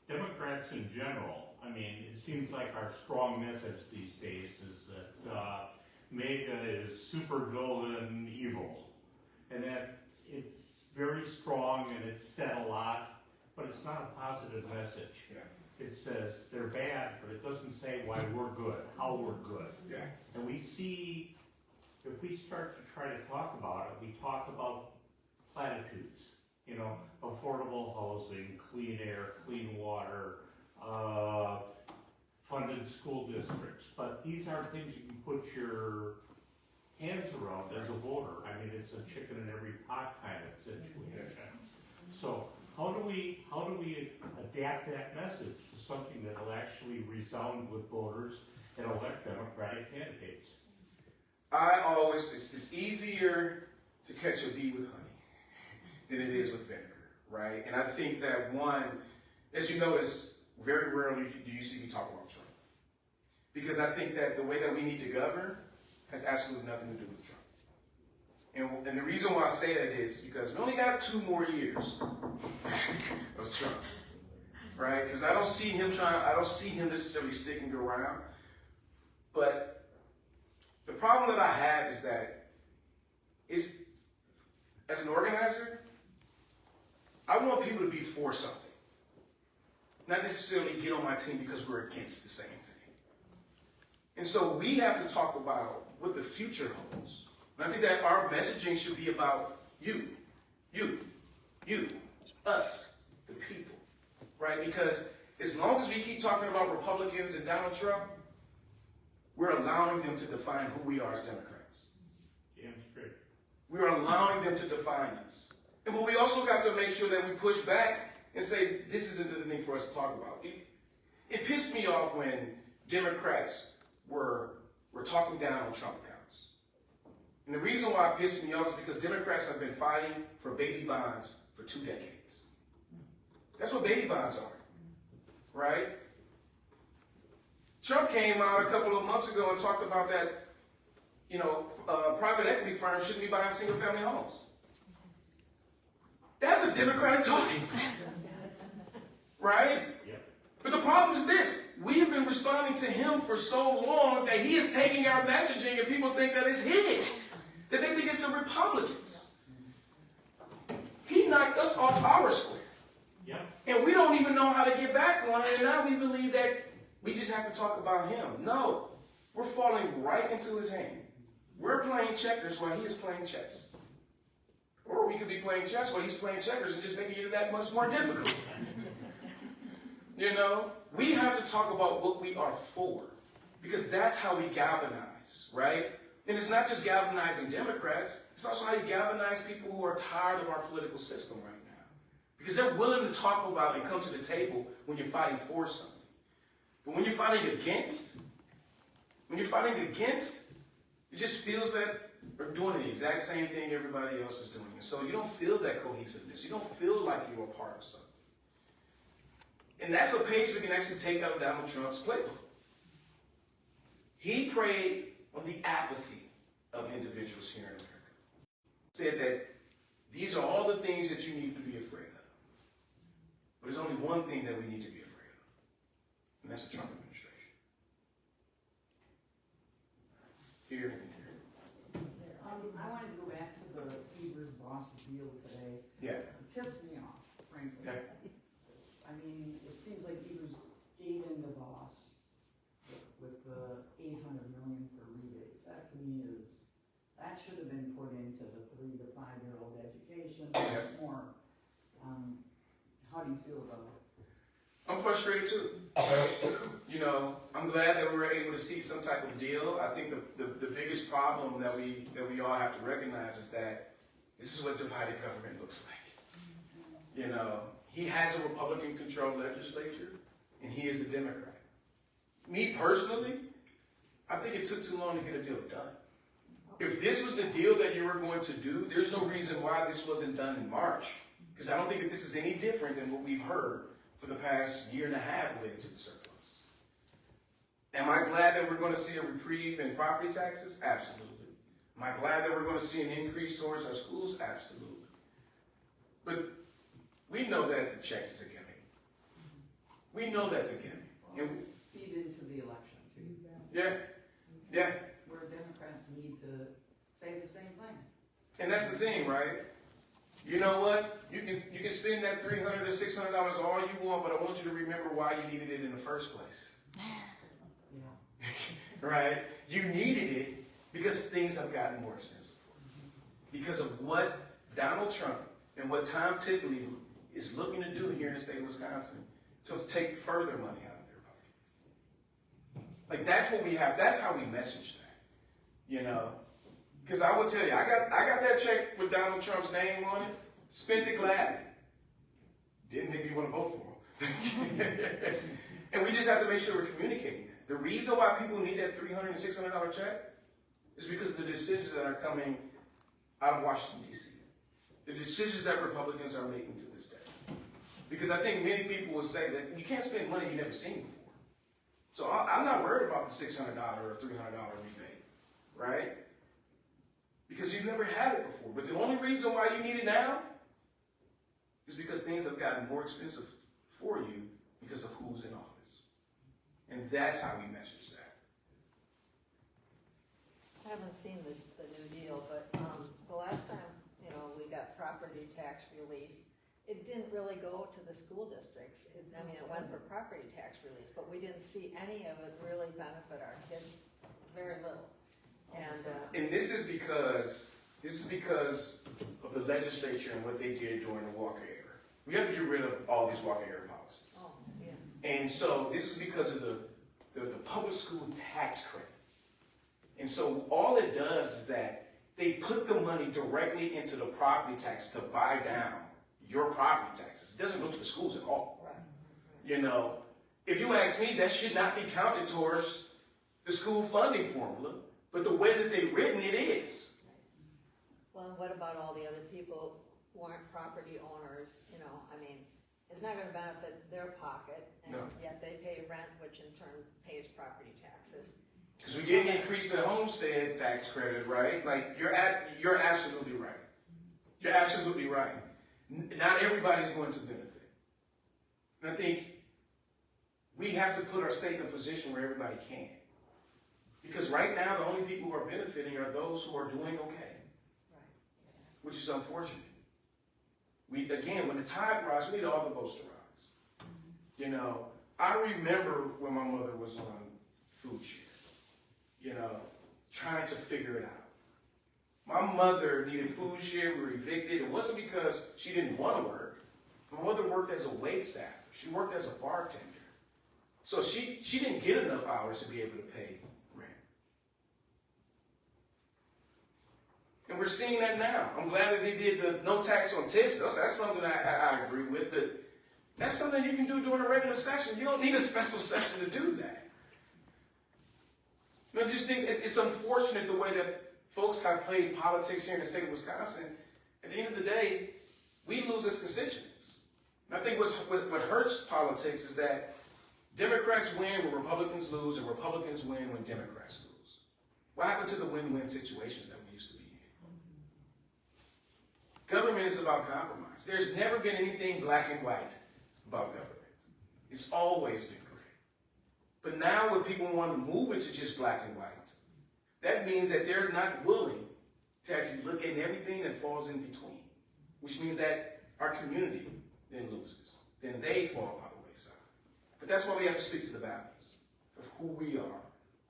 Democrats in general, I mean, it seems like our strong message these days is that MAGA is super villain evil. And that it's very strong and it's said a lot, but it's not a positive message. Yeah. It says they're bad, but it doesn't say why we're good, how we're good. Yeah. And we see, if we start to try to talk about it, we talk about platitudes, affordable housing, clean air, clean water, funded school districts. But these aren't things you can put your hands around as a voter. I mean, it's a chicken in every pot kind of situation. So how do we adapt that message to something that will actually resound with voters and elect Democratic candidates? It's easier to catch a bee with honey than it is with vinegar, right? And I think that one, as you notice, very rarely do you see me talk about Trump. Because I think that the way that we need to govern has absolutely nothing to do with Trump. And the reason why I say that is because we only got 2 more years of Trump, right? Because I don't see him necessarily sticking around. But the problem that I have is that as an organizer, I want people to be for something, not necessarily get on my team because we're against the same thing. And so we have to talk about what the future holds. And I think that our messaging should be about you, us, the people, right? Because as long as we keep talking about Republicans and Donald Trump, we're allowing them to define who we are as Democrats. Damn straight. We're allowing them to define us. But we also got to make sure that we push back and say, this isn't the thing for us to talk about. It pissed me off when Democrats were talking down on Trump accounts. And the reason why it pissed me off is because Democrats have been fighting for baby bonds for 2 decades. That's what baby bonds are, right? Trump came out a couple of months ago and talked about that, private equity firms shouldn't be buying single-family homes. That's a Democratic talking point, right? Yeah. But the problem is this. We have been responding to him for so long that he is taking our messaging and people think that it's his, that they think it's the Republicans. He knocked us off our square. Yeah. And we don't even know how to get back on it, and now we believe that we just have to talk about him. No, we're falling right into his hand. We're playing checkers while he is playing chess. Or we could be playing chess while he's playing checkers and just making it that much more difficult. We have to talk about what we are for, because that's how we galvanize, right? And it's not just galvanizing Democrats, it's also how you galvanize people who are tired of our political system right now. Because they're willing to talk about and come to the table when you're fighting for something. But when you're fighting against, it just feels that we're doing the exact same thing everybody else is doing. And so you don't feel that cohesiveness. You don't feel like you're a part of something. And that's a page we can actually take out of Donald Trump's playbook. He preyed on the apathy of individuals here in America. He said that these are all the things that you need to be afraid of. But there's only one thing that we need to be afraid of. And that's the Trump administration. Here and here. I wanted to go back to the Beaver's boss deal today. Yeah. It pissed me off, frankly. Yeah. I mean, it seems like Beaver's gave in to Voss with the $800 million for rebates. That to me that should have been put into the 3 to 5-year-old education more. How do you feel about it? I'm frustrated too. I'm glad that we were able to see some type of deal. I think the biggest problem that we all have to recognize is that this is what divided government looks like. He has a Republican-controlled legislature, and he is a Democrat. Me personally, I think it took too long to get a deal done. If this was the deal that you were going to do, there's no reason why this wasn't done in March, because I don't think that this is any different than what we've heard for the past year and a half related to the surplus. Am I glad that we're going to see a reprieve in property taxes? Absolutely. Am I glad that we're going to see an increase towards our schools? Absolutely. But we know that the checks is a gimmick. We know that's a gimmick. Well, feed into the election too. Yeah. Where Democrats need to say the same thing. And that's the thing, right? You know what? You can spend that $300 or $600 all you want, but I want you to remember why you needed it in the first place. Yeah. Right? You needed it because things have gotten more expensive for you. Because of what Donald Trump and what Tom Tiffany is looking to do here in the state of Wisconsin to take further money out of their pockets. Like, that's what we have. That's how we message that. Because I will tell you, I got that check with Donald Trump's name on it, spent it gladly. Didn't make me want to vote for him. And we just have to make sure we're communicating that. The reason why people need that $300 and $600 check is because of the decisions that are coming out of Washington, D.C. The decisions that Republicans are making to this day. Because I think many people will say that you can't spend money you've never seen before. So I'm not worried about the $600 or $300 rebate, right? Because you've never had it before. But the only reason why you need it now is because things have gotten more expensive for you because of who's in office. And that's how we message that. I haven't seen the new deal, but the last time, we got property tax relief, it didn't really go to the school districts. It went for property tax relief, but we didn't see any of it really benefit our kids, very little. And this is because of the legislature and what they did during the Walker era. We have to get rid of all these Walker era policies. Oh, yeah. And so this is because of the public school tax credit. And so all it does is that they put the money directly into the property tax to buy down your property taxes. It doesn't go to the schools at all. Right. If you ask me, that should not be counted towards the school funding formula, but the way that they've written it is. Well, and what about all the other people who aren't property owners? not gonna benefit their pocket, and No. yet they pay rent, which in turn pays property taxes. Because we didn't increase the homestead tax credit, right? Like, you're absolutely right. You're absolutely right. Not everybody's going to benefit. And I think we have to put our state in a position where everybody can. Because right now, the only people who are benefiting are those who are doing okay, which is unfortunate. Again, when the tide rises, we need all the boats to rise. You know, I remember when my mother was on food share, you know, trying to figure it out. My mother needed food share, we were evicted. It wasn't because she didn't want to work. My mother worked as a wait staff. She worked as a bartender. So she didn't get enough hours to be able to pay rent. And we're seeing that now. I'm glad that they did the no tax on tips. That's something I agree with, but that's something you can do during a regular session. You don't need a special session to do that. I just think it's unfortunate the way that folks have played politics here in the state of Wisconsin. At the end of the day, we lose as constituents. And I think what hurts politics is that Democrats win when Republicans lose, and Republicans win when Democrats lose. What happened to the win-win situations that we used to be in? Government is about compromise. There's never been anything black and white about government. It's always been gray. But now when people want to move it to just black and white, that means that they're not willing to actually look at everything that falls in between, which means that our community then loses. Then they fall by the wayside. But that's why we have to speak to the values of who we are,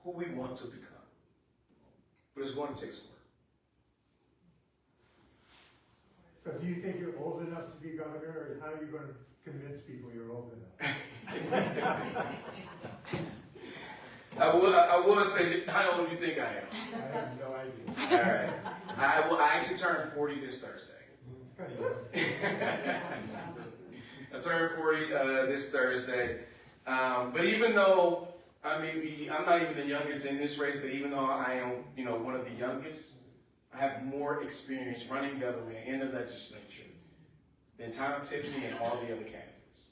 who we want to become. But it's going to take some work. So do you think you're old enough to be governor, or how are you going to convince people you're old enough? I will say, how old do you think I am? I have no idea. All right. I actually turned 40 this Thursday. It's kind of I turned 40 this Thursday. But even though I'm not even the youngest in this race, but even though I am, one of the youngest, I have more experience running government in the legislature than Tom Tiffany and all the other candidates.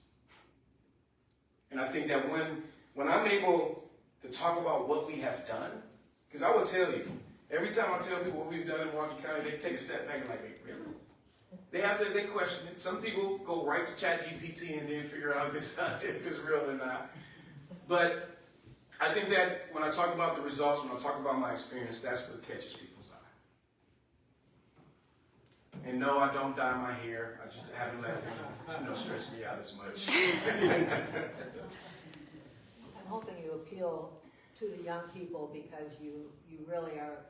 And I think that when I'm able to talk about what we have done, because I will tell you, every time I tell people what we've done in Milwaukee County, they take a step back and like, wait, really? They question it. Some people go right to ChatGPT and then figure out if it's real or not. But I think that when I talk about the results, when I talk about my experience, that's what catches people's eye. And no, I don't dye my hair. I just haven't let them, stress me out as much. I'm hoping you appeal to the young people because you really are,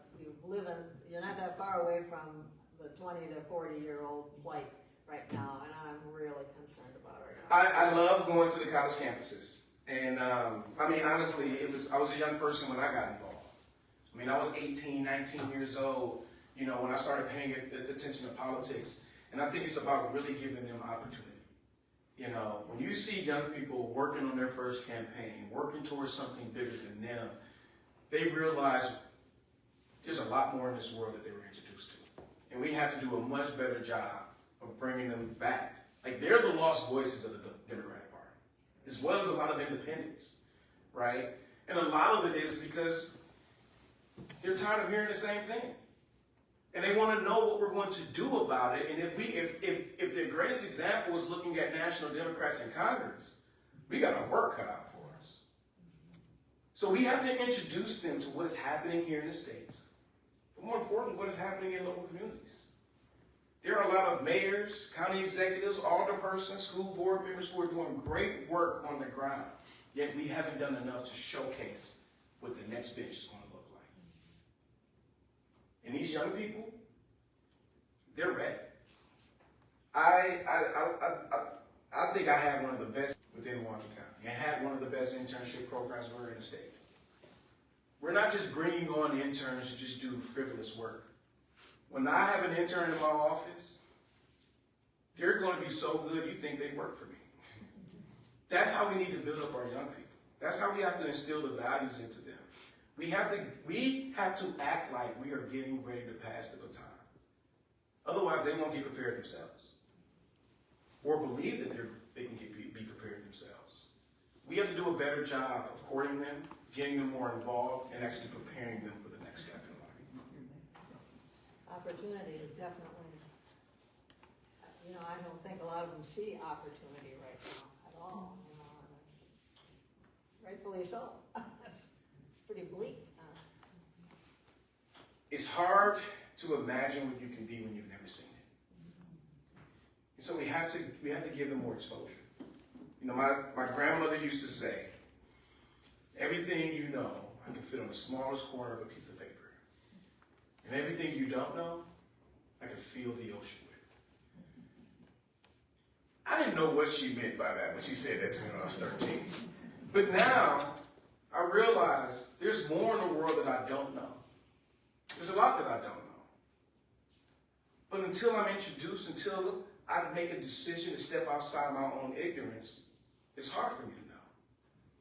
you're not that far away from the 20 to 40-year-old plight right now, and I'm really concerned about it. I love going to the college campuses. And honestly, I was a young person when I got involved. I was 18, 19 years old, when I started paying attention to politics. And I think it's about really giving them opportunity. When you see young people working on their first campaign, working towards something bigger than them, they realize there's a lot more in this world that they were introduced to. And we have to do a much better job of bringing them back. Like, they're the lost voices of the Democratic Party, as well as a lot of independents, right? And a lot of it is because they're tired of hearing the same thing. And they want to know what we're going to do about it. And if their greatest example is looking at national Democrats in Congress, we got our work cut out for us. So we have to introduce them to what is happening here in the States. But more important, what is happening in local communities. There are a lot of mayors, county executives, alderpersons, school board members who are doing great work on the ground. Yet we haven't done enough to showcase what the next bench is going to look like. And these young people, they're ready. I think I have one of the best within Milwaukee County. I had one of the best internship programs we're in the state. We're not just bringing on interns to just do frivolous work. When I have an intern in my office, they're going to be so good you think they work for me. That's how we need to build up our young people. That's how we have to instill the values into them. We have to act like we are getting ready to pass the baton. Otherwise, they won't get prepared themselves. Or believe that they can get better job of courting them, getting them more involved, and actually preparing them for the next step in life. Opportunity is definitely, I don't think a lot of them see opportunity right now at all, and it's rightfully so. It's pretty bleak. It's hard to imagine what you can be when you've never seen it. And so we have to give them more exposure. My grandmother used to say, everything you know, I can fit on the smallest corner of a piece of paper. And everything you don't know, I can feel the ocean with. I didn't know what she meant by that when she said that to me when I was 13. But now, I realize there's more in the world that I don't know. There's a lot that I don't know. But until I'm introduced, until I make a decision to step outside my own ignorance, it's hard for me to know.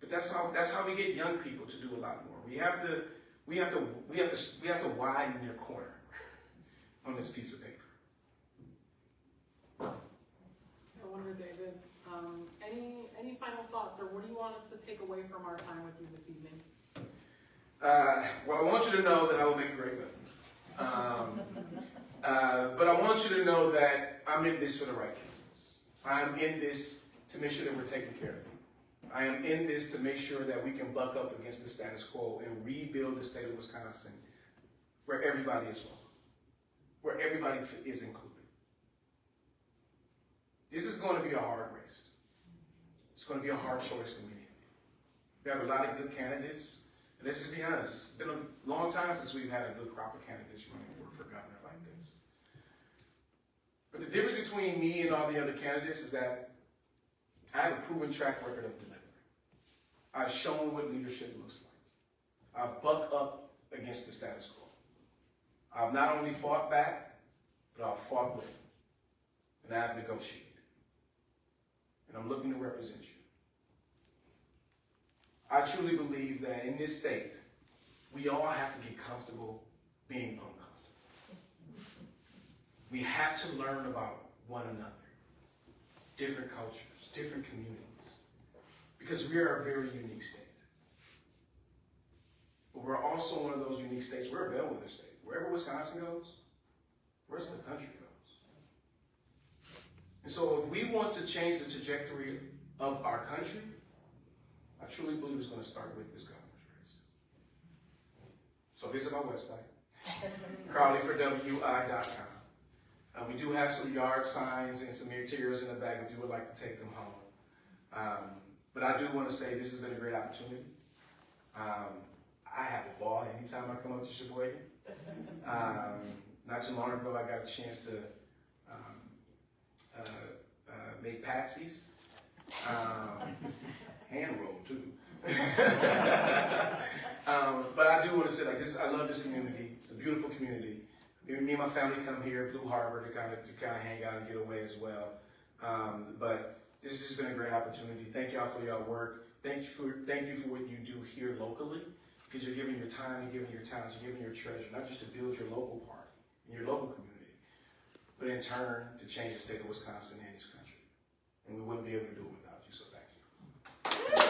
But that's how we get young people to do a lot more. We have to widen their corner on this piece of paper. I wonder, David, any final thoughts, or what do you want us to take away from our time with you this evening? Well, I want you to know that I will make a great weapon. But I want you to know that I'm in this for the right reasons. I'm in this to make sure that we're taking care of people. I am in this to make sure that we can buck up against the status quo and rebuild the state of Wisconsin where everybody is welcome, where everybody is included. This is going to be a hard race. It's going to be a hard choice for many. We have a lot of good candidates. And let's just be honest, it's been a long time since we've had a good crop of candidates running for governor like this. But the difference between me and all the other candidates is that I have a proven track record of delivery. I've shown what leadership looks like. I've bucked up against the status quo. I've not only fought back, but I've fought with. And I've negotiated. And I'm looking to represent you. I truly believe that in this state, we all have to get comfortable being uncomfortable. We have to learn about one another, different cultures, different communities, because we are a very unique state. But we're also one of those unique states. We're a bellwether state. Wherever Wisconsin goes, where's the country goes. And so if we want to change the trajectory of our country, I truly believe it's going to start with this governor's race. So visit my website, crowleyforwi.com. We do have some yard signs and some materials in the back if you would like to take them home. But I do want to say this has been a great opportunity. I have a ball anytime I come up to Sheboygan. Not too long ago, I got a chance to make patsies. Hand roll too. But I do want to say like this, I love this community. It's a beautiful community. Me and my family come here, Blue Harbor, to kind of hang out and get away as well. But this has just been a great opportunity. Thank y'all for y'all work. Thank you for what you do here locally, because you're giving your time, you're giving your talents, you're giving your treasure, not just to build your local party and your local community, but in turn to change the state of Wisconsin and this country. And we wouldn't be able to do it without you, so thank you.